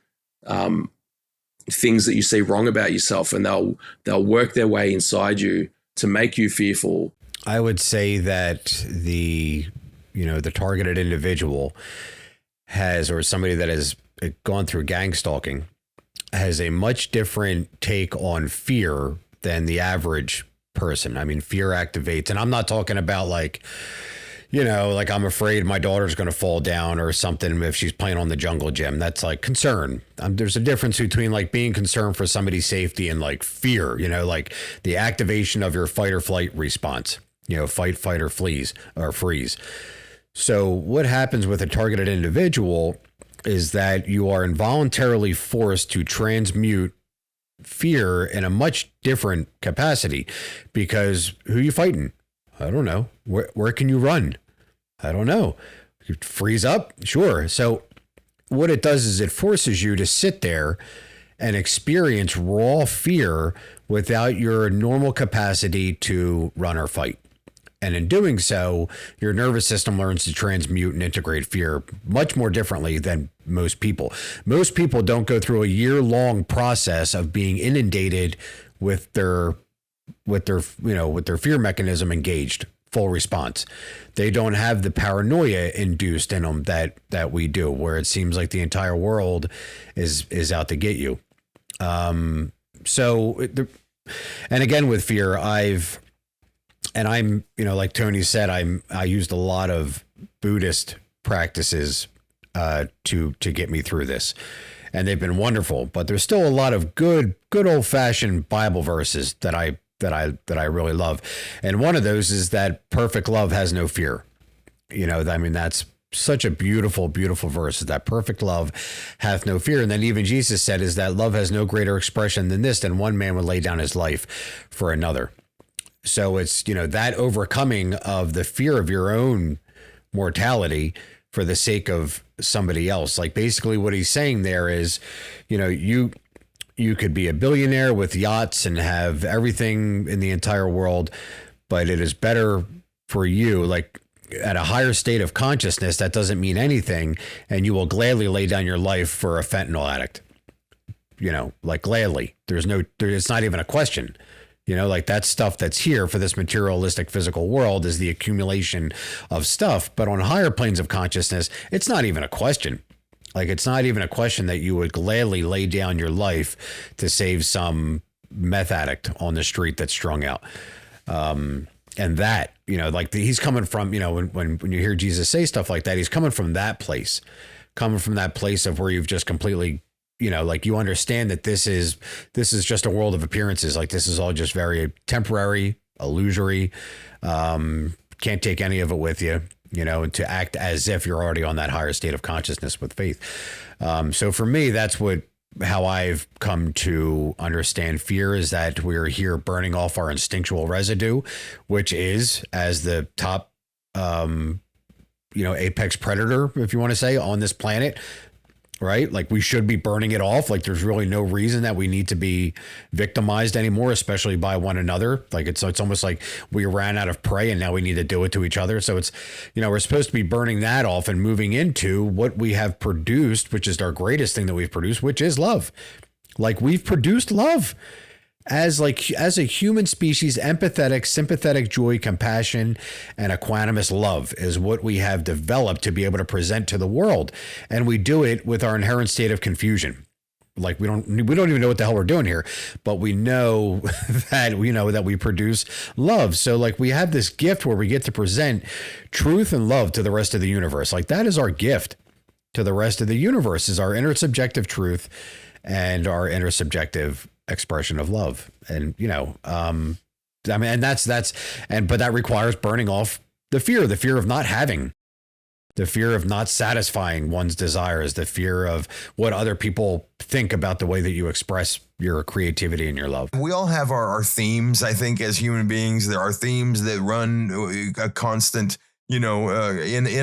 things that you see wrong about yourself, and they'll work their way inside you to make you fearful. I would say that the targeted individual has, or somebody that has gone through gang stalking, has a much different take on fear than the average person. I mean, fear activates, and I'm not talking about like I'm afraid my daughter's going to fall down or something if she's playing on the jungle gym. That's like concern. There's a difference between like being concerned for somebody's safety and like fear, like the activation of your fight or flight response, fight, flight, or freeze. So what happens with a targeted individual is that you are involuntarily forced to transmute fear in a much different capacity, because who are you fighting? I don't know. Where can you run? I don't know. You freeze up? Sure. So what it does is it forces you to sit there and experience raw fear without your normal capacity to run or fight. And in doing so, your nervous system learns to transmute and integrate fear much more differently than most people. Most people don't go through a year-long process of being inundated with their fear mechanism engaged, full response. They don't have the paranoia induced in them that we do, where it seems like the entire world is out to get you. And again, with fear, I'm like Tony said, I used a lot of Buddhist practices to get me through this, and they've been wonderful. But there's still a lot of good old fashioned Bible verses that I really love, and one of those is that perfect love has no fear. That's such a beautiful, beautiful verse, that perfect love hath no fear. And then even Jesus said is that love has no greater expression than this, than one man would lay down his life for another. So it's, that overcoming of the fear of your own mortality for the sake of somebody else. Like basically what he's saying there is, you could be a billionaire with yachts and have everything in the entire world, but it is better for you, like at a higher state of consciousness, that doesn't mean anything. And you will gladly lay down your life for a fentanyl addict, like gladly. It's not even a question. Like that stuff that's here for this materialistic physical world is the accumulation of stuff. But on higher planes of consciousness, it's not even a question. Like, it's not even a question that you would gladly lay down your life to save some meth addict on the street that's strung out. And that, like he's coming from, when you hear Jesus say stuff like that, he's coming from that place of where you've just completely, like you understand that this is just a world of appearances. Like this is all just very temporary, illusory. Can't take any of it with you, and to act as if you're already on that higher state of consciousness with faith. So for me, that's how I've come to understand fear, is that we're here burning off our instinctual residue, which is as the top, apex predator, if you want to say, on this planet. Right? Like we should be burning it off. Like there's really no reason that we need to be victimized anymore, especially by one another. Like it's almost like we ran out of prey and now we need to do it to each other. So it's, we're supposed to be burning that off and moving into what we have produced, which is our greatest thing that we've produced, which is love. Like we've produced love as a human species. Empathetic, sympathetic joy, compassion, and equanimous love is what we have developed to be able to present to the world. And we do it with our inherent state of confusion. Like we don't even know what the hell we're doing here, but we know that we produce love. So like we have this gift where we get to present truth and love to the rest of the universe. Like that is our gift to the rest of the universe, is our intersubjective truth and our intersubjective expression of love. And but that requires burning off the fear of not having, the fear of not satisfying one's desires, the fear of what other people think about the way that you express your creativity and your love? We all have our themes, I think, as human beings. There are themes that run a constant, in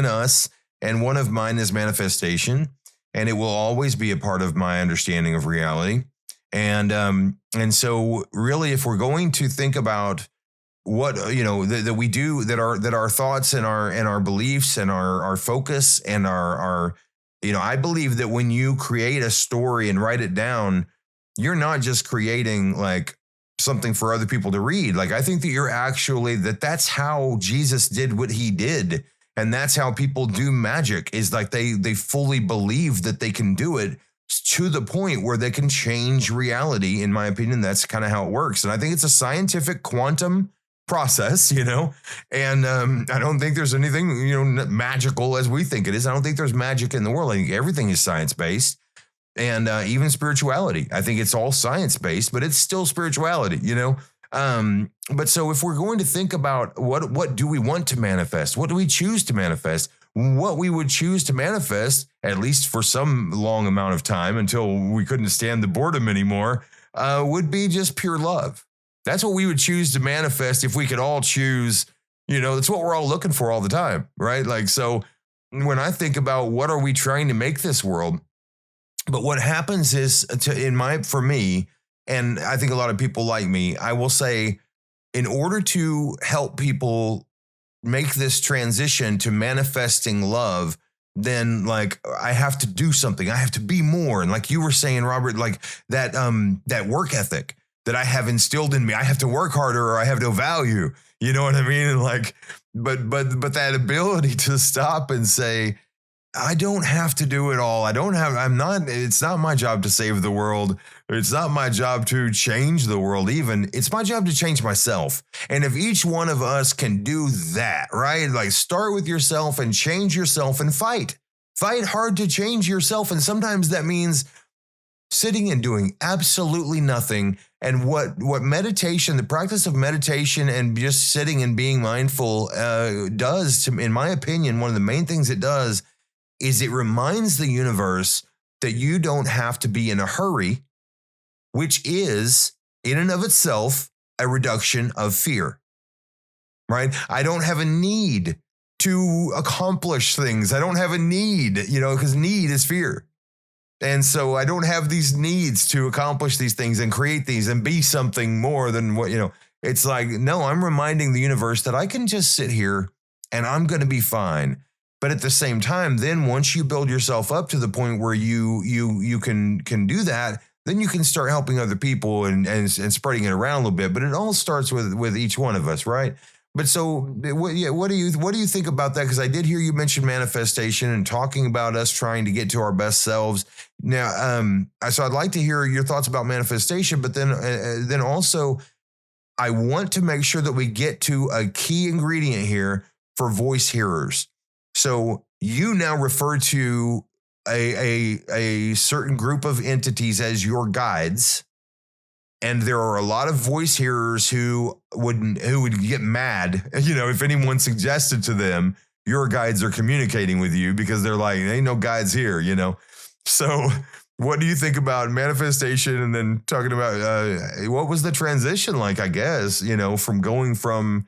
us. And one of mine is manifestation, and it will always be a part of my understanding of reality. And so really, if we're going to think about what, that we do, that our thoughts and our beliefs and our focus and our I believe that when you create a story and write it down, you're not just creating like something for other people to read. Like, I think that you're actually, that's how Jesus did what he did. And that's how people do magic, is like they fully believe that they can do it to the point where they can change reality. In my opinion, that's kind of how it works. And I think it's a scientific quantum process, and I don't think there's anything, magical as we think it is. I don't think there's magic in the world. I think everything is science-based, and even spirituality. I think it's all science-based, but it's still spirituality, But so if we're going to think about what do we want to manifest? What do we choose to manifest? What we would choose to manifest, at least for some long amount of time until we couldn't stand the boredom anymore, would be just pure love. That's what we would choose to manifest if we could all choose, that's what we're all looking for all the time, right? Like, so when I think about what are we trying to make this world, but what happens is for me, and I think a lot of people like me, I will say, in order to help people make this transition to manifesting love, then like I have to do something. I have to be more. And like you were saying, Robert, like that work ethic that I have instilled in me, I have to work harder or I have no value. You know what I mean? And like, but that ability to stop and say, I don't have to do it all. It's not my job to save the world. It's not my job to change the world even. It's my job to change myself. And if each one of us can do that, right? Like, start with yourself and change yourself and fight. Fight hard to change yourself. And sometimes that means sitting and doing absolutely nothing. And what meditation, the practice of meditation and just sitting and being mindful does, to, in my opinion, one of the main things it does is it reminds the universe that you don't have to be in a hurry, which is in and of itself a reduction of fear, right? I don't have a need to accomplish things. I don't have a need, because need is fear. And so I don't have these needs to accomplish these things and create these and be something more than what, it's like, no, I'm reminding the universe that I can just sit here and I'm going to be fine. But at the same time, then once you build yourself up to the point where you can do that, then you can start helping other people and spreading it around a little bit. But it all starts with each one of us, right? But so, what do you think about that? Because I did hear you mention manifestation and talking about us trying to get to our best selves. Now, so I'd like to hear your thoughts about manifestation, but then also, I want to make sure that we get to a key ingredient here for voice hearers. So you now refer to a certain group of entities as your guides, and there are a lot of voice hearers who would get mad, if anyone suggested to them your guides are communicating with you, because they're like, there ain't no guides here, So what do you think about manifestation? And then talking about what was the transition like, I guess, from going from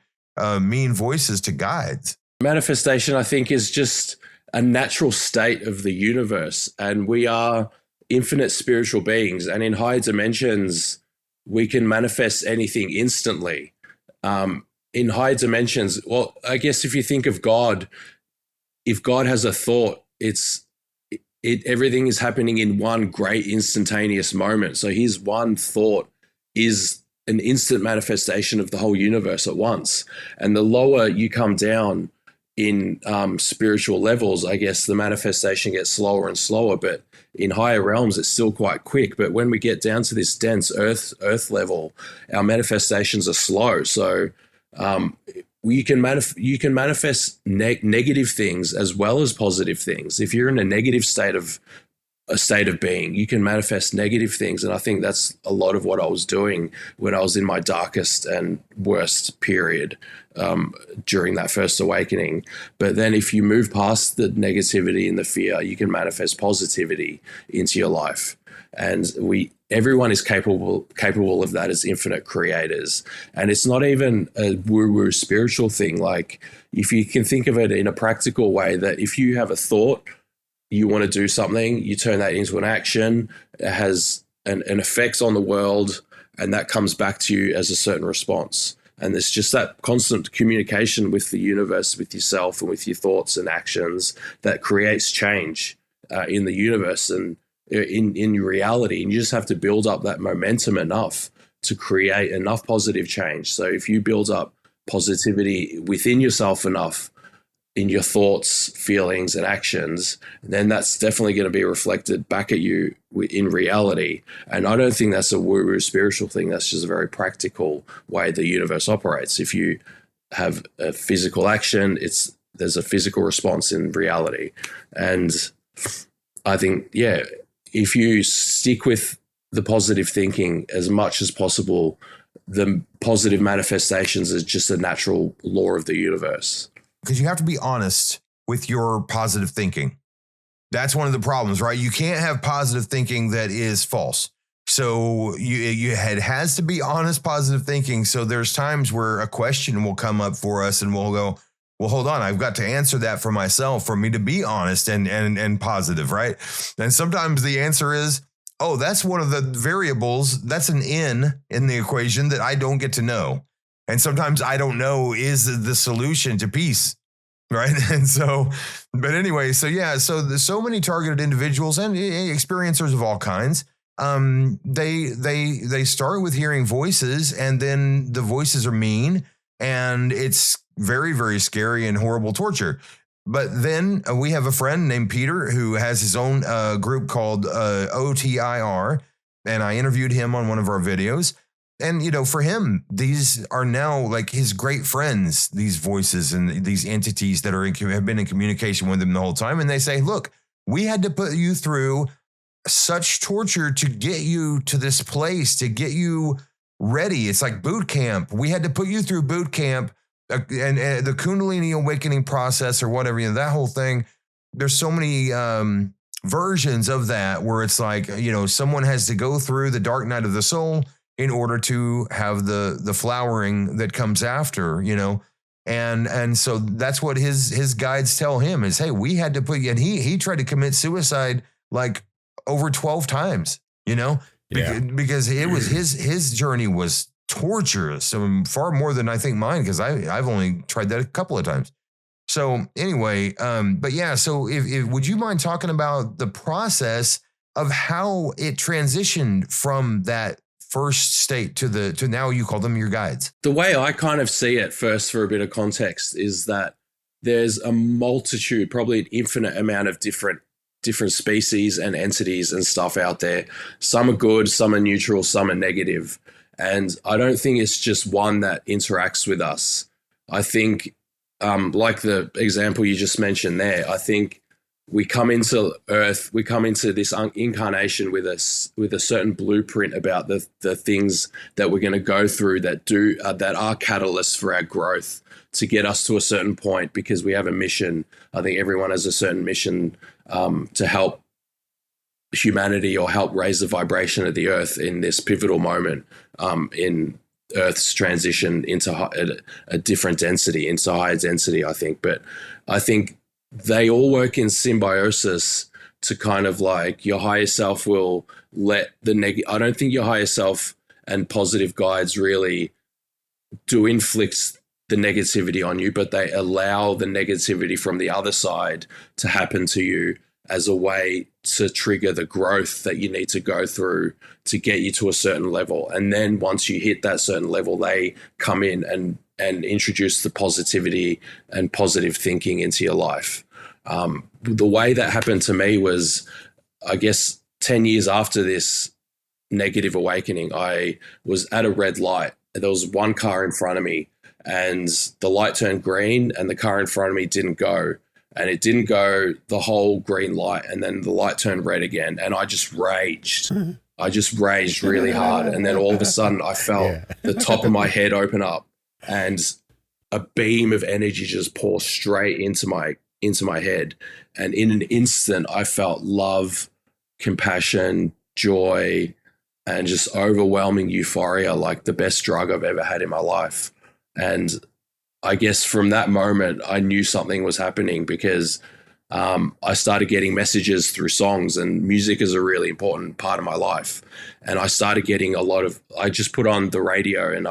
mean voices to guides? Manifestation, I think, is just a natural state of the universe, and we are infinite spiritual beings. And in high dimensions, we can manifest anything instantly. In high dimensions, well, I guess if you think of God, if God has a thought, everything is happening in one great instantaneous moment. So his one thought is an instant manifestation of the whole universe at once. And the lower you come down in spiritual levels, I guess the manifestation gets slower and slower, but in higher realms, it's still quite quick. But when we get down to this dense earth level, our manifestations are slow. So you can manifest negative things as well as positive things. If you're in a negative state of being, you can manifest negative things. And I think that's a lot of what I was doing when I was in my darkest and worst period during that first awakening. But then if you move past the negativity and the fear, you can manifest positivity into your life. And everyone is capable of that as infinite creators. And it's not even a woo-woo spiritual thing. Like, if you can think of it in a practical way, that if you have a thought, you want to do something, you turn that into an action, it has an effect on the world, and that comes back to you as a certain response. And there's just that constant communication with the universe, with yourself, and with your thoughts and actions that creates change in the universe and in reality. And you just have to build up that momentum enough to create enough positive change. So if you build up positivity within yourself enough, in your thoughts, feelings, and actions, then that's definitely going to be reflected back at you in reality. And I don't think that's a woo-woo spiritual thing. That's just a very practical way the universe operates. If you have a physical action, there's a physical response in reality. And I think, yeah, if you stick with the positive thinking as much as possible, the positive manifestations is just a natural law of the universe. Because you have to be honest with your positive thinking. That's one of the problems, right? You can't have positive thinking that is false. So it has to be honest, positive thinking. So there's times where a question will come up for us and we'll go, well, hold on, I've got to answer that for myself, for me to be honest and positive, right? And sometimes the answer is, oh, that's one of the variables. That's an in the equation that I don't get to know. And sometimes I don't know is the solution to peace, right? And so, but anyway, so yeah, so there's so many targeted individuals and experiencers of all kinds. They start with hearing voices, and then the voices are mean, and it's very, very scary and horrible torture. But then we have a friend named Peter who has his own group called OTIR, and I interviewed him on one of our videos. And, you know, for him, these are now like his great friends, these voices and these entities that have been in communication with him the whole time. And they say, look, we had to put you through such torture to get you to this place, to get you ready. It's like boot camp. We had to put you through boot camp and the Kundalini awakening process or whatever, you know, that whole thing. There's so many versions of that where it's like, you know, someone has to go through the dark night of the soul in order to have the flowering that comes after, you know. And so that's what his guides tell him is, hey, we had to put you, and he tried to commit suicide like over 12 times, you know, because it was his journey was torturous, far more than I think mine, because I've only tried that a couple of times. So anyway, but yeah, so if would you mind talking about the process of how it transitioned from that first state to now you call them your guides? The way I kind of see it, first for a bit of context, is that there's a multitude, probably an infinite amount of different species and entities and stuff out there. Some are good, some are neutral, some are negative. And I don't think it's just one that interacts with us. I think, like the example you just mentioned there, I think we come into Earth, we come into this incarnation with a certain blueprint about the things that we're going to go through that are catalysts for our growth to get us to a certain point, because we have a mission. I think everyone has a certain mission to help humanity or help raise the vibration of the Earth in this pivotal moment in Earth's transition into a different density, into higher density, I think. But I think they all work in symbiosis to kind of like your higher self will let I don't think your higher self and positive guides really do inflict the negativity on you, but they allow the negativity from the other side to happen to you as a way to trigger the growth that you need to go through to get you to a certain level. And then once you hit that certain level, they come in and introduce the positivity and positive thinking into your life. The way that happened to me was, I guess, 10 years after this negative awakening, I was at a red light. There was one car in front of me, and the light turned green, and the car in front of me didn't go. And it didn't go the whole green light, and then the light turned red again, and I just raged. I just raged really hard. And then all of a sudden I felt the top of my head open up, and a beam of energy just pour straight into my head. And in an instant, I felt love, compassion, joy, and just overwhelming euphoria, like the best drug I've ever had in my life. And I guess from that moment, I knew something was happening because I started getting messages through songs, and music is a really important part of my life. And I started getting I just put on the radio, and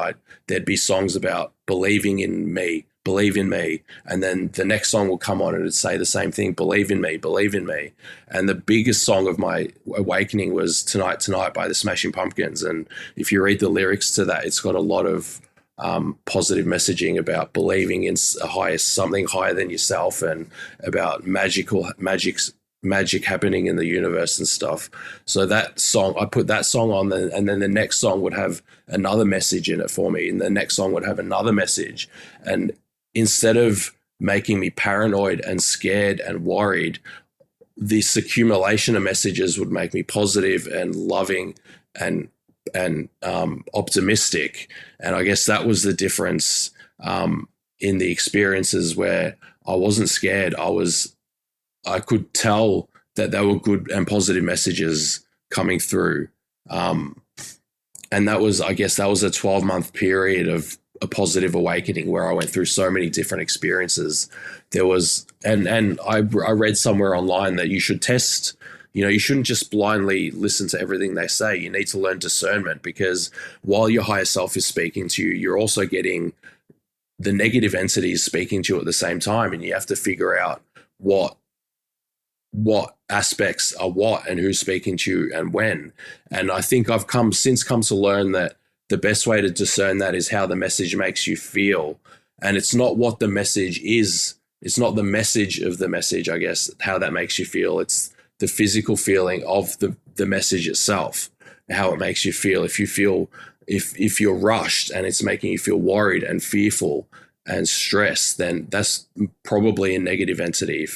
there'd be songs about believing in me, believe in me. And then the next song will come on and it'd say the same thing, believe in me, believe in me. And the biggest song of my awakening was Tonight, Tonight by the Smashing Pumpkins. And if you read the lyrics to that, it's got a lot of positive messaging about believing in something higher than yourself, and about magic happening in the universe and stuff. So that song, I put that song on, and then the next song would have another message in it for me, and the next song would have another message. And instead of making me paranoid and scared and worried, this accumulation of messages would make me positive and loving and optimistic. And I guess that was the difference in the experiences, where I wasn't scared. I could tell that there were good and positive messages coming through. And that was a 12-month period of a positive awakening, where I went through so many different experiences. There was, and I read somewhere online that you should test. You shouldn't just blindly listen to everything they say. You need to learn discernment, because while your higher self is speaking to you, you're also getting the negative entities speaking to you at the same time. And you have to figure out what aspects are what, and who's speaking to you and when. And I think I've come to learn that the best way to discern that is how the message makes you feel. And it's not what the message is. It's not the message of the message, I guess, how that makes you feel. It's the physical feeling of the message itself, how it makes you feel. If you're rushed and it's making you feel worried and fearful and stressed, then that's probably a negative entity.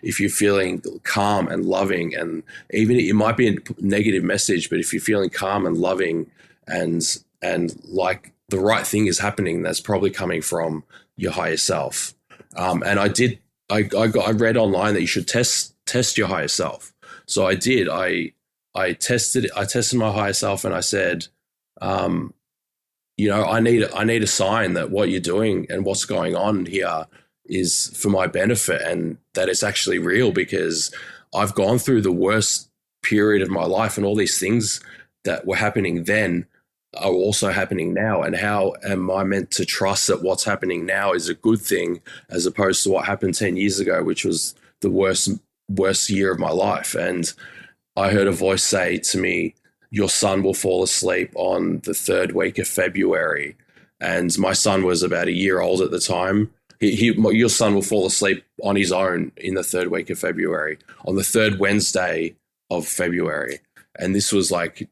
If you're feeling calm and loving, and even it might be a negative message, but if you're feeling calm and loving and like the right thing is happening, that's probably coming from your higher self. And I read online that you should test your higher self. So I did. I tested my higher self, and I said, I need a sign that what you're doing and what's going on here is for my benefit, and that it's actually real, because I've gone through the worst period of my life, and all these things that were happening then are also happening now. And how am I meant to trust that what's happening now is a good thing, as opposed to what happened 10 years ago, which was the worst year of my life? And I heard a voice say to me, your son will fall asleep on the 3rd week of February. And my son was about a year old at the time. Your son will fall asleep on his own in the 3rd week of February, on the 3rd Wednesday of February. And this was like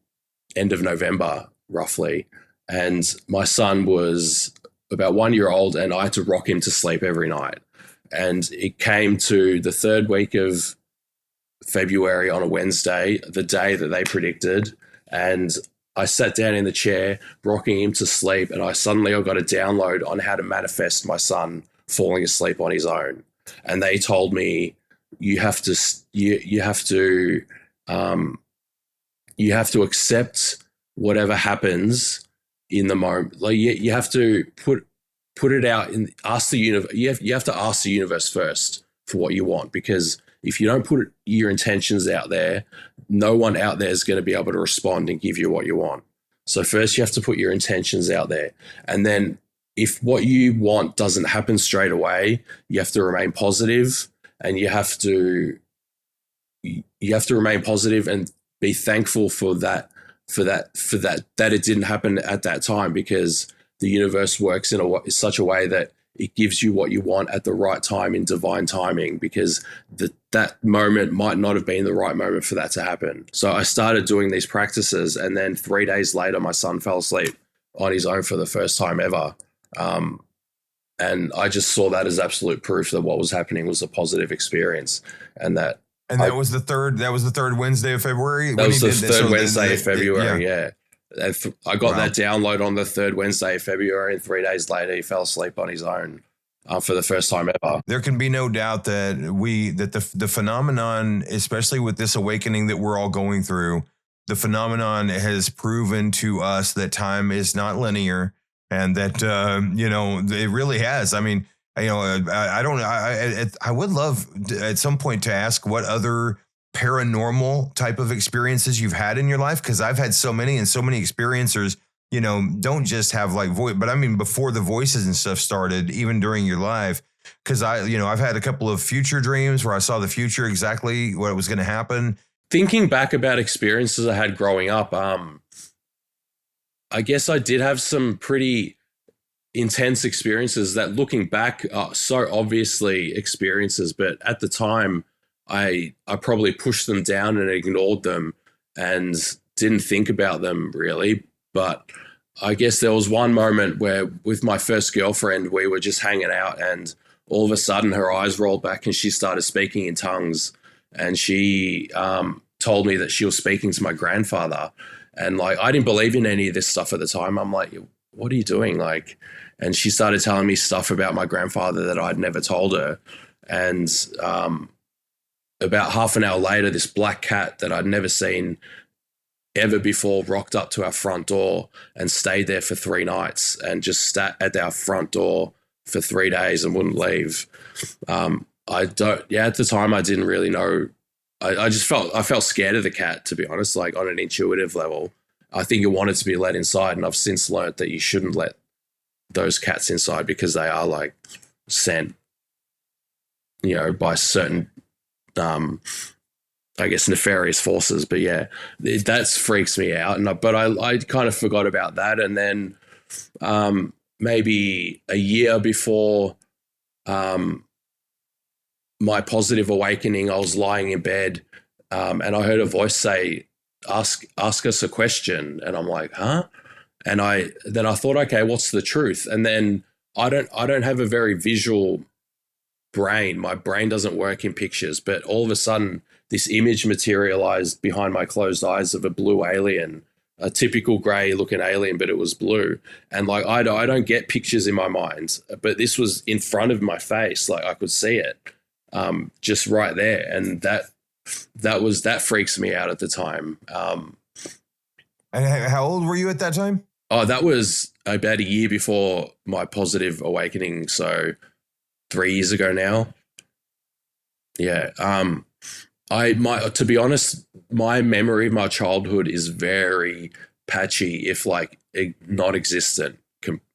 end of November, roughly. And my son was about 1 year old, and I had to rock him to sleep every night. And it came to the 3rd week of February on a Wednesday, the day that they predicted. And I sat down in the chair, rocking him to sleep, and I got a download on how to manifest my son falling asleep on his own. And they told me, you have to accept whatever happens in the moment. Like you have to put it out and ask the universe. You have to ask the universe first for what you want, because if you don't put your intentions out there, no one out there is going to be able to respond and give you what you want. So first you have to put your intentions out there. And then if what you want doesn't happen straight away, you have to remain positive, and you have to remain positive and be thankful for that it didn't happen at that time, because the universe works in such a way that it gives you what you want at the right time in divine timing, because that moment might not have been the right moment for that to happen. So I started doing these practices, and then 3 days later, my son fell asleep on his own for the first time ever. And I just saw that as absolute proof that what was happening was a positive experience, and that. And that was the third Wednesday of February? That was the third Wednesday of February, yeah. I got that download on the 3rd Wednesday of February, and 3 days later he fell asleep on his own for the first time ever. There can be no doubt that the phenomenon, especially with this awakening that we're all going through, the phenomenon has proven to us that time is not linear, and that it really has. I mean, I don't. I would love at some point to ask what other paranormal type of experiences you've had in your life, because I've had so many, and so many experiencers, don't just have like voice, but I mean before the voices and stuff started, even during your life. Because I've had a couple of future dreams where I saw the future, exactly what was going to happen. Thinking back about experiences I had growing up, I guess I did have some pretty intense experiences that, looking back, are so obviously experiences, but at the time I probably pushed them down and ignored them and didn't think about them really. But I guess there was one moment where, with my first girlfriend, we were just hanging out, and all of a sudden her eyes rolled back and she started speaking in tongues, and she told me that she was speaking to my grandfather. And like, I didn't believe in any of this stuff at the time. I'm like, what are you doing? Like, and she started telling me stuff about my grandfather that I'd never told her. And about half an hour later, this black cat that I'd never seen ever before rocked up to our front door and stayed there for 3 nights, and just sat at our front door for 3 days and wouldn't leave. At the time I didn't really know. I felt scared of the cat, to be honest, like on an intuitive level. I think it wanted to be let inside, and I've since learned that you shouldn't let those cats inside, because they are like sent, by certain, I guess, nefarious forces. But yeah, that freaks me out. But I kind of forgot about that. And then maybe a year before my positive awakening, I was lying in bed and I heard a voice say, ask us a question. And I'm like, huh? And then I thought, okay, what's the truth? And then I don't have a very visual brain. My brain doesn't work in pictures, but all of a sudden this image materialized behind my closed eyes of a blue alien, a typical gray looking alien, but it was blue. And like, I don't get pictures in my mind, but this was in front of my face. Like, I could see it just right there. And that freaks me out at the time. And how old were you at that time? Oh, that was about a year before my positive awakening. So 3 years ago now. Yeah. To be honest, my memory of my childhood is very patchy, if like non-existent.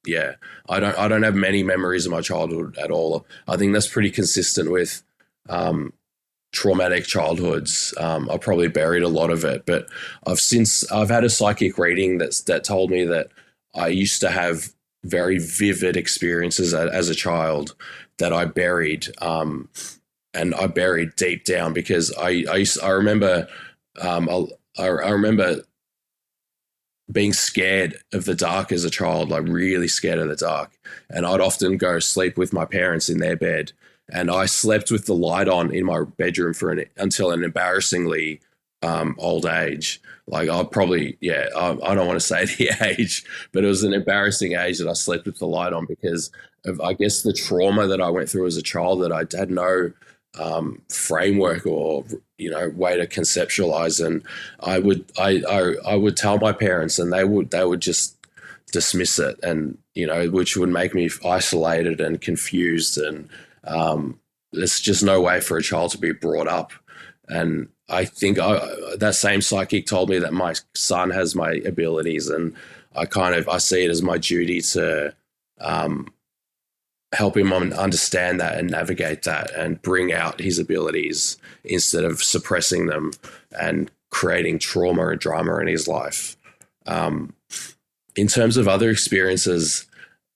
Yeah. I don't have many memories of my childhood at all. I think that's pretty consistent with traumatic childhoods. I probably buried a lot of it, but I've had a psychic reading that told me that I used to have very vivid experiences as a child that I buried, and I buried deep down, because I remember I remember being scared of the dark as a child, like really scared of the dark, and I'd often go sleep with my parents in their bed. And I slept with the light on in my bedroom until an embarrassingly old age. Like, I don't want to say the age, but it was an embarrassing age that I slept with the light on, because of, I guess, the trauma that I went through as a child, that I had no framework or way to conceptualize. And I would tell my parents, and they would just dismiss it, and which would make me isolated and confused, and there's just no way for a child to be brought up. And I think that same psychic told me that my son has my abilities, and I see it as my duty to help him understand that and navigate that and bring out his abilities instead of suppressing them and creating trauma and drama in his life. In terms of other experiences,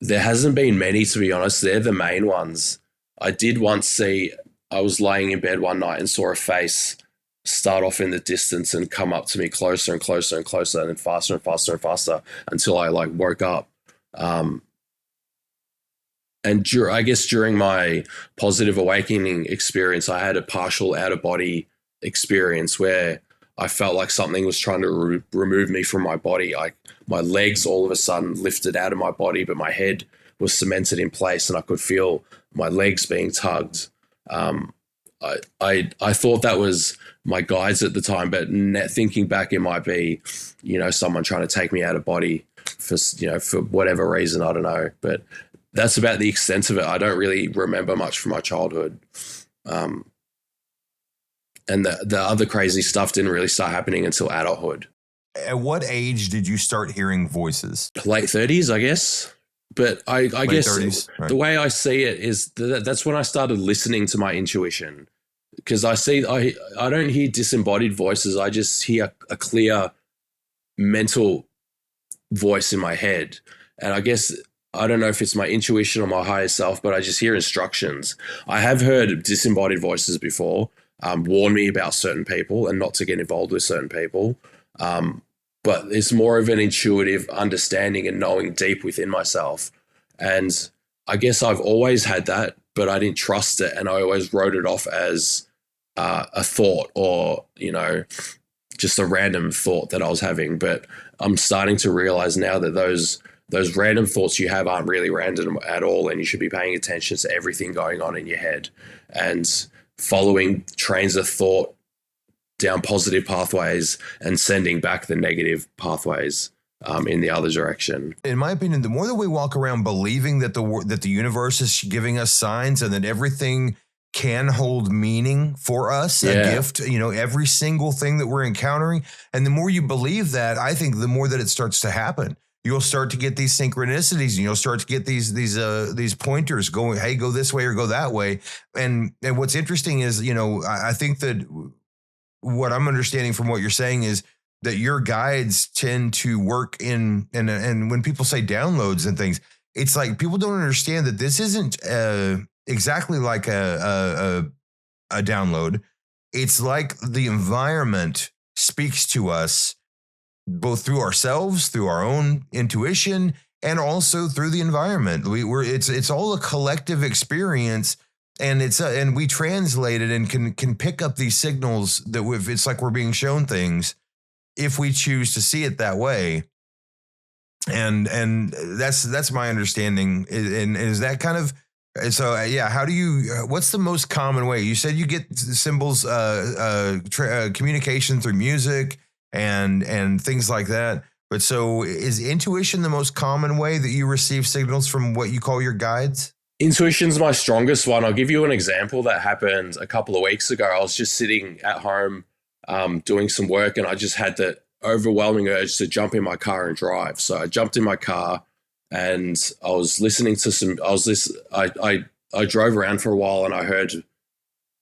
there hasn't been many, to be honest. They're the main ones. I did once I was laying in bed one night and saw a face start off in the distance and come up to me closer and closer and closer, and then faster and faster and faster until I like woke up. I guess during my positive awakening experience, I had a partial out of body experience where I felt like something was trying to remove me from my body. Like, my legs all of a sudden lifted out of my body, but my head was cemented in place, and I could feel my legs being tugged. I thought that was my guides at the time, but thinking back, it might be, someone trying to take me out of body for whatever reason. I don't know, but that's about the extent of it. I don't really remember much from my childhood. And the other crazy stuff didn't really start happening until adulthood. At what age did you start hearing voices? Late 30s, I guess. But I guess 30s, right. The way I see it is that's when I started listening to my intuition, because I don't hear disembodied voices. I just hear a clear mental voice in my head. And I guess, I don't know if it's my intuition or my higher self, but I just hear instructions. I have heard disembodied voices before warn me about certain people and not to get involved with certain people. But it's more of an intuitive understanding and knowing deep within myself. And I guess I've always had that, but I didn't trust it. And I always wrote it off as a thought or, just a random thought that I was having. But I'm starting to realize now that those random thoughts you have aren't really random at all. And you should be paying attention to everything going on in your head and following trains of thought down positive pathways and sending back the negative pathways in the other direction. In my opinion, the more that we walk around believing that the universe is giving us signs and that everything can hold meaning for us, a gift, every single thing that we're encountering, and the more you believe that, I think the more that it starts to happen. You'll start to get these synchronicities, and you'll start to get these pointers going, hey, go this way or go that way. And what's interesting is, I think that what I'm understanding from what you're saying is that your guides tend to work and when people say downloads and things, it's like people don't understand that this isn't exactly like a download. It's like the environment speaks to us both through ourselves, through our own intuition, and also through the environment. It's all a collective experience. And and we translate it and can pick up these signals that it's like we're being shown things if we choose to see it that way. And that's my understanding. And is that kind of, so how do you, what's the most common way? You said you get symbols, communication through music and things like that. But so is intuition the most common way that you receive signals from what you call your guides? Intuition's my strongest one. I'll give you an example that happened a couple of weeks ago. I was just sitting at home doing some work, and I just had the overwhelming urge to jump in my car and drive. So I jumped in my car and I was listening to I drove around for a while, and I heard,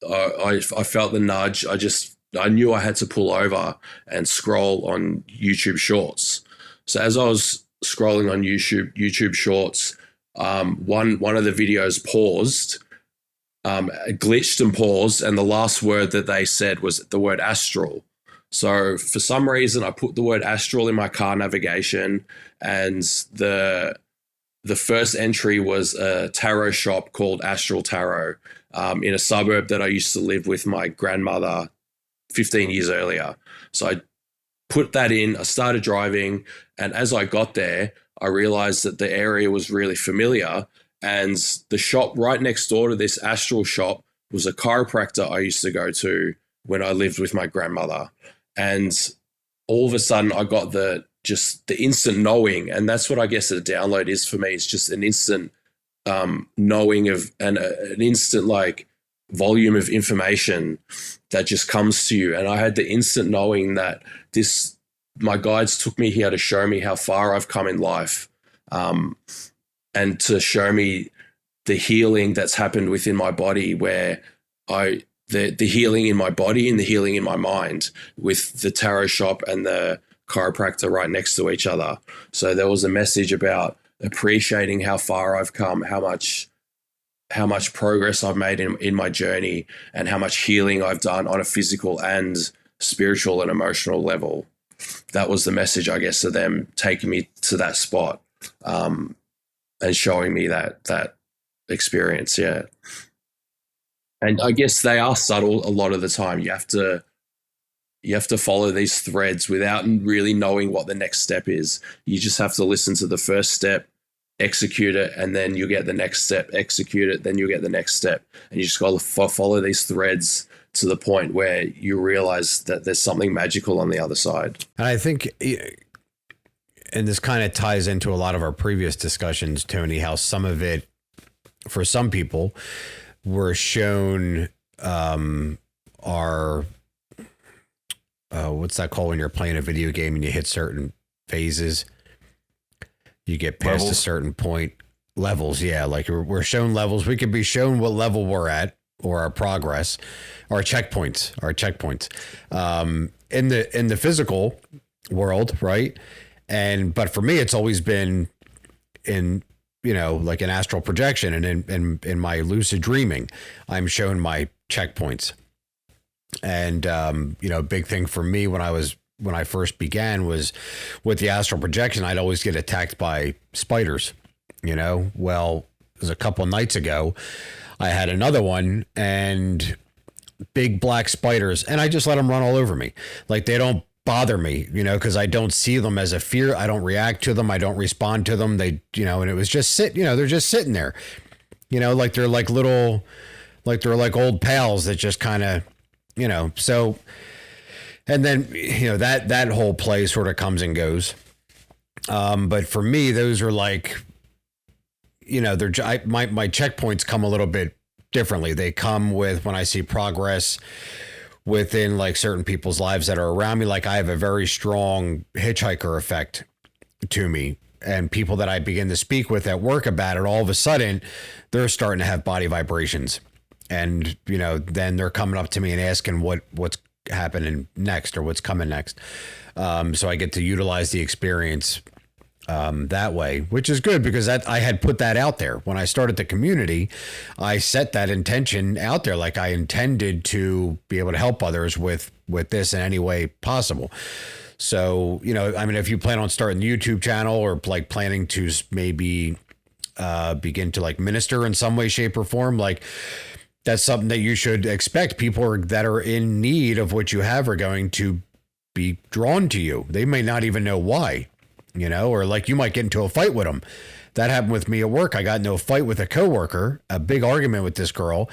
I felt the nudge. I knew I had to pull over and scroll on YouTube Shorts. So as I was scrolling on YouTube Shorts, one of the videos paused, glitched and paused, and the last word that they said was the word astral. So for some reason, I put the word astral in my car navigation, and the first entry was a tarot shop called Astral Tarot in a suburb that I used to live with my grandmother 15 years earlier. So I put that in, I started driving, and as I got there, I realized that the area was really familiar, and the shop right next door to this astral shop was a chiropractor I used to go to when I lived with my grandmother. And all of a sudden I got the instant knowing, and that's what I guess a download is for me. It's just an instant knowing of an instant like volume of information that just comes to you. And I had the instant knowing that my guides took me here to show me how far I've come in life, and to show me the healing that's happened within my body, where the healing in my body and the healing in my mind, with the tarot shop and the chiropractor right next to each other. So there was a message about appreciating how far I've come, how much progress I've made in my journey, and how much healing I've done on a physical and spiritual and emotional level. That was the message, I guess, of them taking me to that spot, and showing me that experience. Yeah. And I guess they are subtle a lot of the time. You have to follow these threads without really knowing what the next step is. You just have to listen to the first step, execute it, and then you get the next step, execute it, then you get the next step. And you just got to follow these threads to the point where you realize that there's something magical on the other side. And I think, and this kind of ties into a lot of our previous discussions, Tony, how some of it, for some people, were shown are, what's that called when you're playing a video game and you hit certain phases? You get past a certain point. Levels, yeah. Like we're shown levels. We could be shown what level we're at or our progress, our checkpoints. In the physical world, right? But for me, it's always been in, like an astral projection, and in my lucid dreaming, I'm shown my checkpoints. And a big thing for me when I first began was with the astral projection, I'd always get attacked by spiders. Well, it was a couple of nights ago, I had another one, and big black spiders, and I just let them run all over me. Like, they don't bother me, because I don't see them as a fear. I don't react to them. I don't respond to them. They, and it was just they're just sitting there, like they're like little, like they're like old pals that just kind of, so, and then, that whole play sort of comes and goes. But for me, those are like, my checkpoints come a little bit differently. They come with when I see progress within like certain people's lives that are around me. Like, I have a very strong hitchhiker effect to me, and people that I begin to speak with at work about it, all of a sudden they're starting to have body vibrations, and, then they're coming up to me and asking what's happening next or what's coming next. So I get to utilize the experience that way, which is good, because I had put that out there when I started the community. I set that intention out there, like I intended to be able to help others with this in any way possible. So, if you plan on starting the YouTube channel, or like planning to maybe begin to like minister in some way, shape, or form, like that's something that you should expect. People that are in need of what you have are going to be drawn to you. They may not even know why. Or like you might get into a fight with them. That happened with me at work. I got into a fight with a coworker, a big argument with this girl.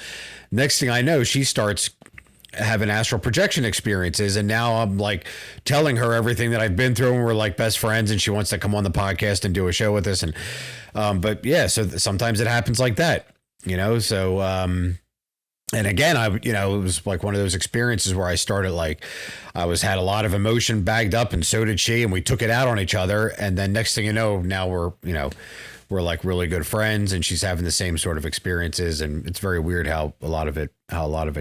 Next thing I know, she starts having astral projection experiences. And now I'm like telling her everything that I've been through, and we're like best friends, and she wants to come on the podcast and do a show with us. And, but yeah, so sometimes it happens like that, so, and again, it was like one of those experiences where I started like, had a lot of emotion bagged up, and so did she, and we took it out on each other. And then next thing you know, now we're like really good friends, and she's having the same sort of experiences. And it's very weird how a lot of it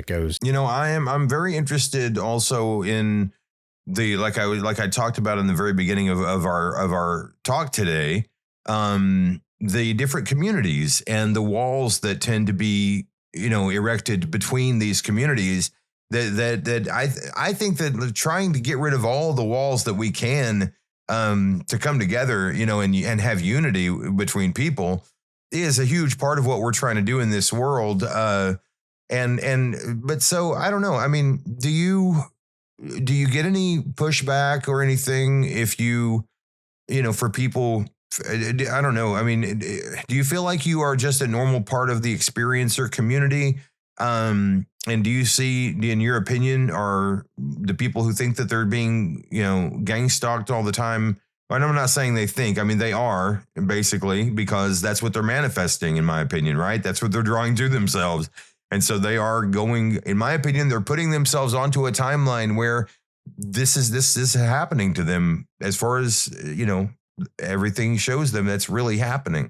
goes. I'm very interested also in the, like I talked about in the very beginning of our talk today, the different communities and the walls that tend to be, erected between these communities, that I think that trying to get rid of all the walls that we can, to come together, and have unity between people is a huge part of what we're trying to do in this world. But so I don't know. I mean, do you get any pushback or anything if for people? I don't know. I mean, do you feel like you are just a normal part of the experiencer community? And do you see, in your opinion, are the people who think that they're being, gang stalked all the time? And I'm not saying they think, I mean, they are, basically, because that's what they're manifesting, in my opinion, right? That's what they're drawing to themselves. And so they are going, in my opinion, they're putting themselves onto a timeline where this is happening to them, as far as, everything shows them that's really happening.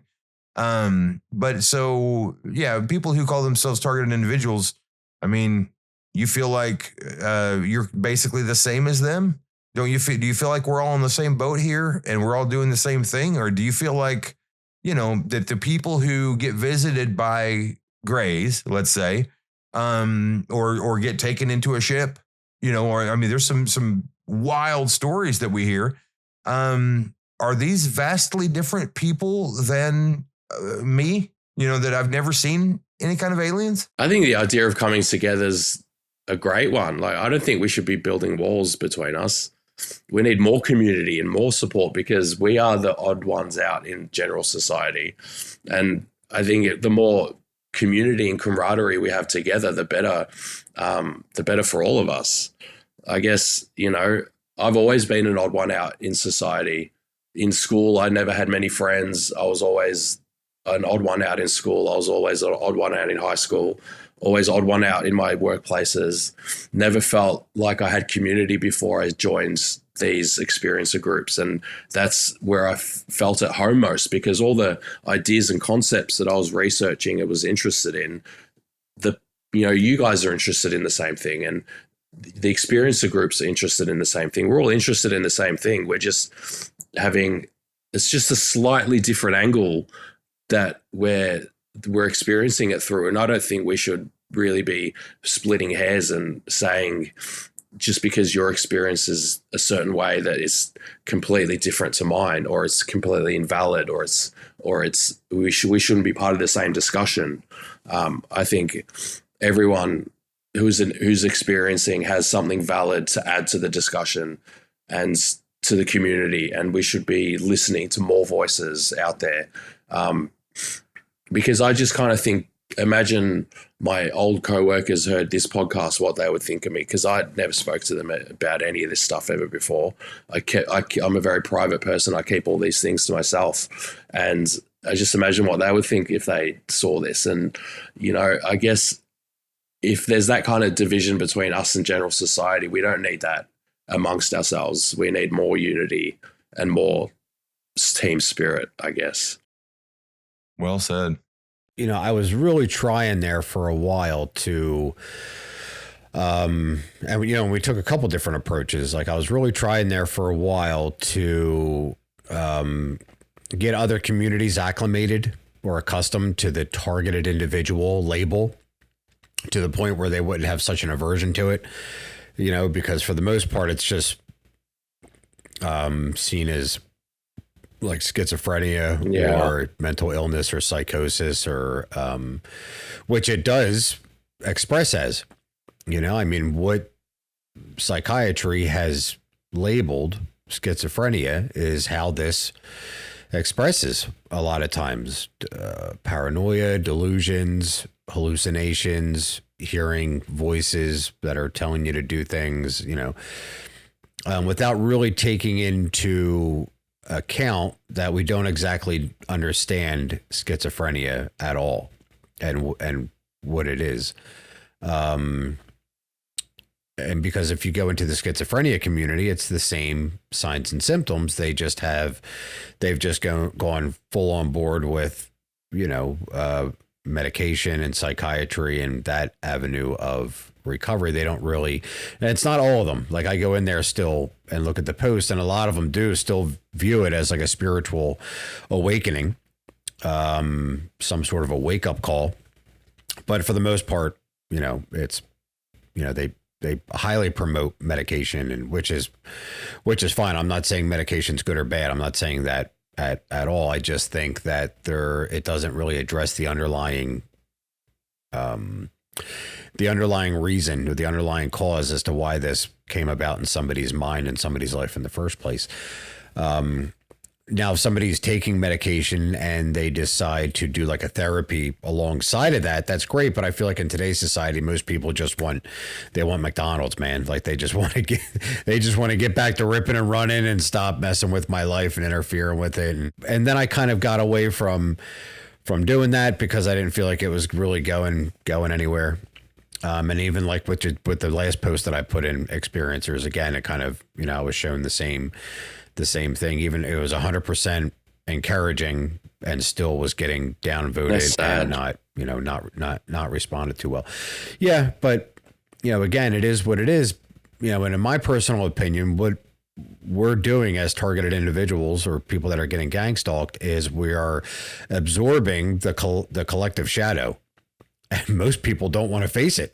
But so, yeah, people who call themselves targeted individuals, I mean, you feel like you're basically the same as them? Do you feel like we're all in the same boat here and we're all doing the same thing? Or do you feel like, that the people who get visited by grays, let's say, or get taken into a ship, or, I mean, there's some wild stories that we hear. Are these vastly different people than me, that I've never seen any kind of aliens? I think the idea of coming together is a great one. Like, I don't think we should be building walls between us. we need more community and more support, because we are the odd ones out in general society. And I think the more community and camaraderie we have together, the better for all of us. I guess, I've always been an odd one out in society. In school, I never had many friends. I was always an odd one out in school. I was always an odd one out in high school, always odd one out in my workplaces. Never felt like I had community before I joined these experiencer groups. And that's where I felt at home most, because all the ideas and concepts that I was researching and was interested in, you guys are interested in the same thing. And the experiencer groups are interested in the same thing. We're all interested in the same thing. We're just it's just a slightly different angle that we're experiencing it through. And I don't think we should really be splitting hairs and saying just because your experience is a certain way that it's completely different to mine, or it's completely invalid, or we shouldn't be part of the same discussion. I think everyone who's experiencing has something valid to add to the discussion and to the community, and we should be listening to more voices out there. Because I just kind of think, imagine my old co-workers heard this podcast, what they would think of me, because I never spoke to them about any of this stuff ever before. I'm a very private person. I keep all these things to myself, and I just imagine what they would think if they saw this. And, I guess if there's that kind of division between us and general society, we don't need that amongst ourselves. We need more unity and more team spirit, I guess. Well said. I was really trying there for a while to, and we took a couple different approaches. Like, I was really trying there for a while to get other communities acclimated or accustomed to the targeted individual label, to the point where they wouldn't have such an aversion to it, because for the most part, it's just seen as like schizophrenia or mental illness or psychosis, or which it does express as, what psychiatry has labeled schizophrenia is how this expresses a lot of times: paranoia, delusions, hallucinations, hearing voices that are telling you to do things, without really taking into account that we don't exactly understand schizophrenia at all, and what it is. And because if you go into the schizophrenia community, it's the same signs and symptoms. They've just gone full on board with, medication and psychiatry and that avenue of recovery. They don't really, and it's not all of them. Like, I go in there still and look at the post, and a lot of them do still view it as like a spiritual awakening, some sort of a wake up call. But for the most part, it's, they highly promote medication, and which is fine. I'm not saying medication's good or bad. I'm not saying that at all. I just think that it doesn't really address the underlying reason, or the underlying cause as to why this came about in somebody's mind and somebody's life in the first place. Now, if somebody's taking medication and they decide to do like a therapy alongside of that, that's great. But I feel like in today's society, most people just want McDonald's, man. Like, they just want to get back to ripping and running and stop messing with my life and interfering with it. And then I kind of got away from doing that, because I didn't feel like it was really going anywhere. And even like with the last post that I put in, experiencers, again, it kind of, I was shown the same thing. Even it was 100% encouraging, and still was getting downvoted and not responded to well. Yeah. But, again, it is what it is, and in my personal opinion, what we're doing as targeted individuals or people that are getting gang stalked is we are absorbing the collective shadow. And most people don't want to face it.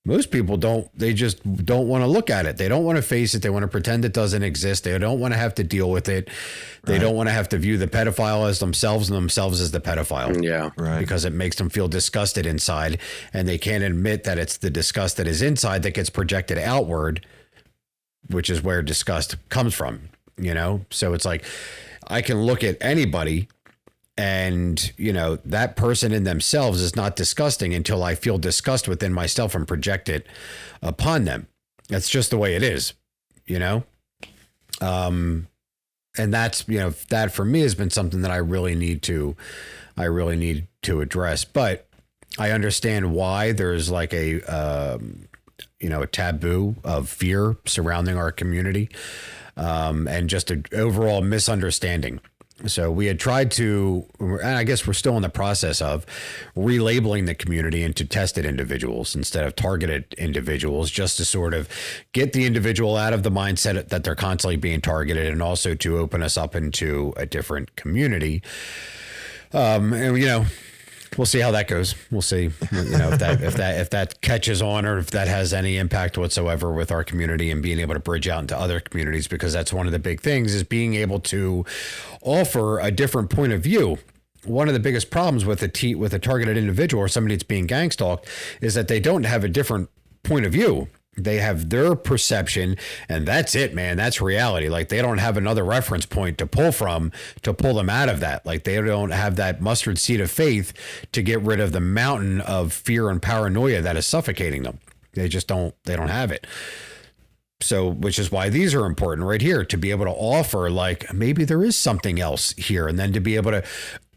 Most people don't. They just don't want to look at it. They don't want to face it. They want to pretend it doesn't exist. They don't want to have to deal with it. They don't want to have to view the pedophile as themselves and themselves as the pedophile. Yeah, right. Because it makes them feel disgusted inside, and they can't admit that it's the disgust that is inside that gets projected outward which is where disgust comes from, you know? So it's like, I can look at anybody and, you know, that person in themselves is not disgusting until I feel disgust within myself and project it upon them. That's just the way it is, you know? And that's, you know, that for me has been something that I really need to address. But I understand why there's like a, you know, a taboo of fear surrounding our community, and just an overall misunderstanding. So we had tried to, and I guess we're still in the process of relabeling the community into tested individuals instead of targeted individuals, just to sort of get the individual out of the mindset that they're constantly being targeted, and also to open us up into a different community. And, you know, we'll see how that goes. We'll see, you know, if that catches on, or if that has any impact whatsoever with our community and being able to bridge out into other communities, because that's one of the big things, is being able to offer a different point of view. One of the biggest problems with a targeted individual or somebody that's being gang stalked is that they don't have a different point of view. They have their perception, and that's it, man. That's reality. Like, they don't have another reference point to pull from to pull them out of that. Like, they don't have that mustard seed of faith to get rid of the mountain of fear and paranoia that is suffocating them. They don't have it. So, which is why these are important right here, to be able to offer, like, maybe there is something else here, and then to be able to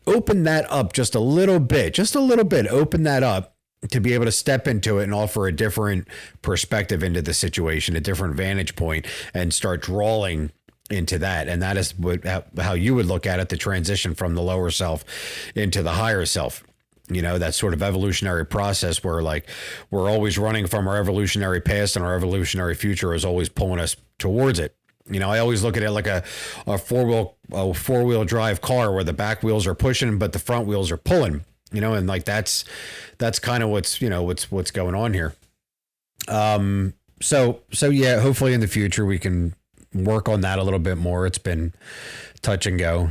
open that up just a little bit, open that up, to be able to step into it and offer a different perspective into the situation, a different vantage point, and start drawing into that. And that is how you would look at it, the transition from the lower self into the higher self. You know, that sort of evolutionary process where, like, we're always running from our evolutionary past, and our evolutionary future is always pulling us towards it. You know, I always look at it like a four-wheel drive car where the back wheels are pushing, but the front wheels are pulling. You know, and like that's kind of what's going on here. So yeah, hopefully in the future we can work on that a little bit more. It's been touch and go.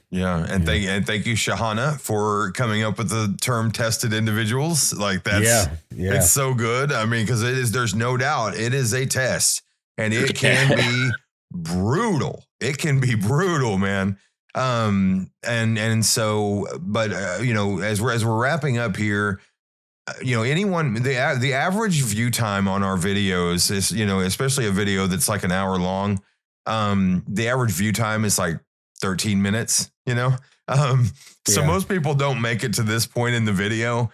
Yeah, and thank you, Shahana, for coming up with the term tested individuals. Like, that's it's so good. I mean, because there's no doubt it is a test, and it can be brutal. It can be brutal, man. And so, but you know, as we're wrapping up here, you know, the average view time on our videos is, you know, especially a video that's like an hour long, the average view time is like 13 minutes, you know? So most people don't make it to this point in the video.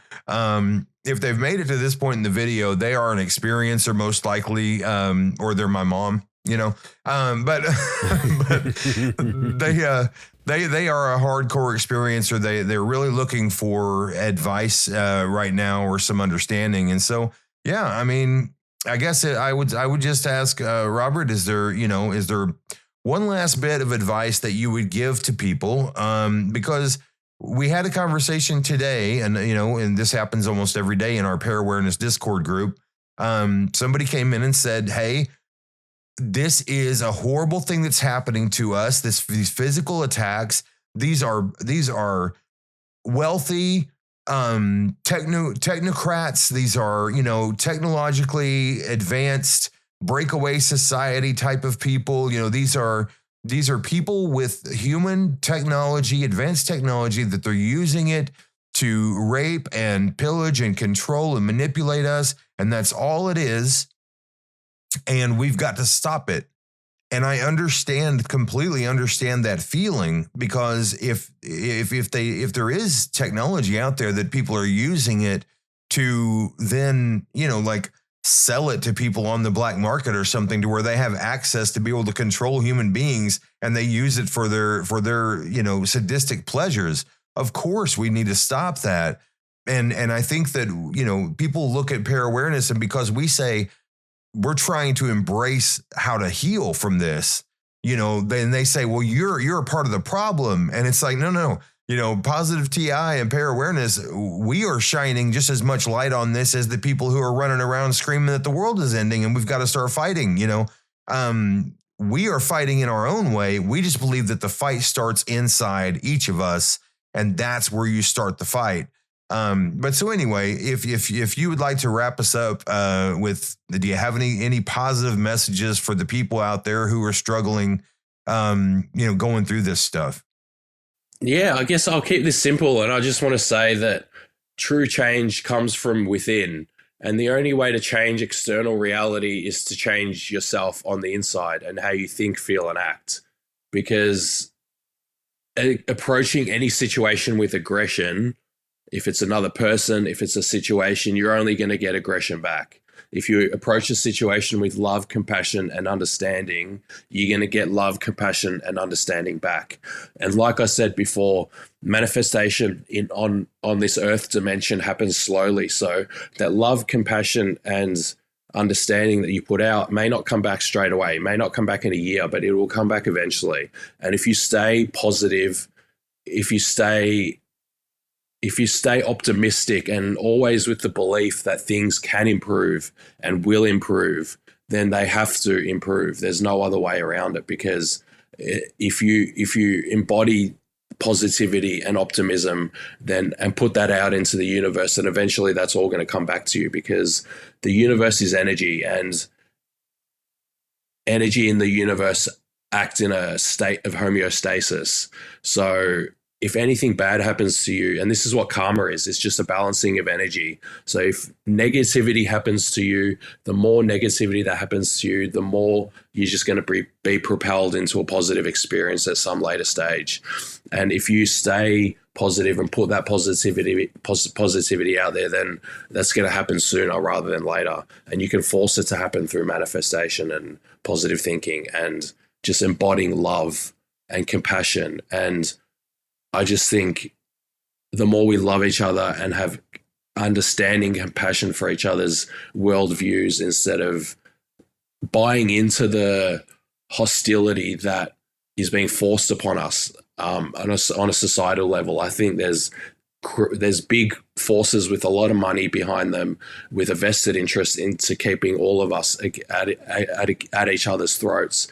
If they've made it to this point in the video, they are an experiencer, most likely, or they're my mom. You know, but they are a hardcore experiencer. They're really looking for advice right now, or some understanding. And so, yeah, I mean, I guess I would just ask Robert, is there one last bit of advice that you would give to people? Because we had a conversation today, and you know, and this happens almost every day in our Parawareness Discord group. Somebody came in and said, "Hey, this is a horrible thing that's happening to us. These physical attacks. These are wealthy technocrats. These are, you know, technologically advanced breakaway society type of people. You know, these are people with human technology, advanced technology, that they're using it to rape and pillage and control and manipulate us. And that's all it is. And we've got to stop it." And I completely understand that feeling, because if there is technology out there that people are using it to then, you know, like sell it to people on the black market or something, to where they have access to be able to control human beings, and they use it for their, you know, sadistic pleasures, of course we need to stop that. And I think that, you know, people look at Parawareness, and because we say we're trying to embrace how to heal from this, you know, then they say, well, you're a part of the problem. And it's like, no, you know, Positive TI and Parawareness, we are shining just as much light on this as the people who are running around screaming that the world is ending and we've got to start fighting. You know, we are fighting in our own way. We just believe that the fight starts inside each of us, and that's where you start the fight. But so anyway, if you would like to wrap us up do you have any positive messages for the people out there who are struggling, going through this stuff? Yeah, I guess I'll keep this simple, and I just want to say that true change comes from within, and the only way to change external reality is to change yourself on the inside and how you think, feel, and act. Because approaching any situation with aggression, if it's another person, if it's a situation, you're only going to get aggression back. If you approach a situation with love, compassion, and understanding, you're going to get love, compassion, and understanding back. And like I said before, manifestation on this earth dimension happens slowly. So that love, compassion, and understanding that you put out may not come back straight away, may not come back in a year, but it will come back eventually. And if you stay positive, if you stay optimistic and always with the belief that things can improve and will improve, then they have to improve. There's no other way around it, because if you embody positivity and optimism and put that out into the universe, then eventually that's all going to come back to you, because the universe is energy, and energy in the universe act in a state of homeostasis. So if anything bad happens to you, and this is what karma is, it's just a balancing of energy. So if negativity happens to you, the more negativity that happens to you, the more you're just going to be propelled into a positive experience at some later stage. And if you stay positive and put that positivity out there, then that's going to happen sooner rather than later. And you can force it to happen through manifestation and positive thinking and just embodying love and compassion. And I just think the more we love each other and have understanding and compassion for each other's worldviews, instead of buying into the hostility that is being forced upon us on a societal level, I think there's big forces with a lot of money behind them, with a vested interest into keeping all of us at each other's throats,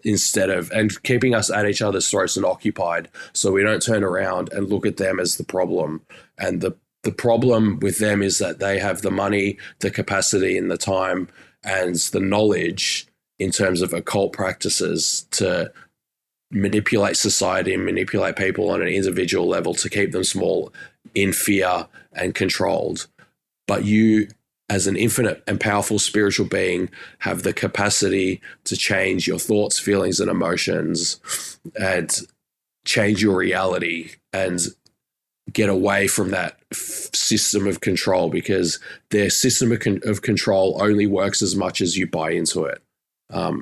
instead of, and keeping us at each other's throats and occupied, so we don't turn around and look at them as the problem. And the problem with them is that they have the money, the capacity, and the time, and the knowledge in terms of occult practices to manipulate society and manipulate people on an individual level to keep them small, in fear and controlled. But you, as an infinite and powerful spiritual being, have the capacity to change your thoughts, feelings, and emotions, and change your reality and get away from that system of control, because their system of control only works as much as you buy into it.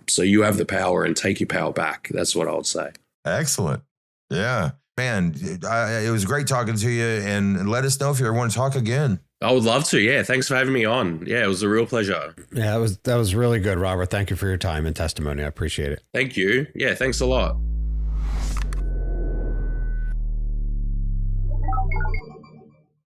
So you have the power, and take your power back. That's what I would say. Excellent. Yeah, man, it was great talking to you, and let us know if you ever want to talk again. I would love to. Yeah. Thanks for having me on. Yeah, it was a real pleasure. Yeah, that was really good, Robert. Thank you for your time and testimony. I appreciate it. Thank you. Yeah. Thanks a lot.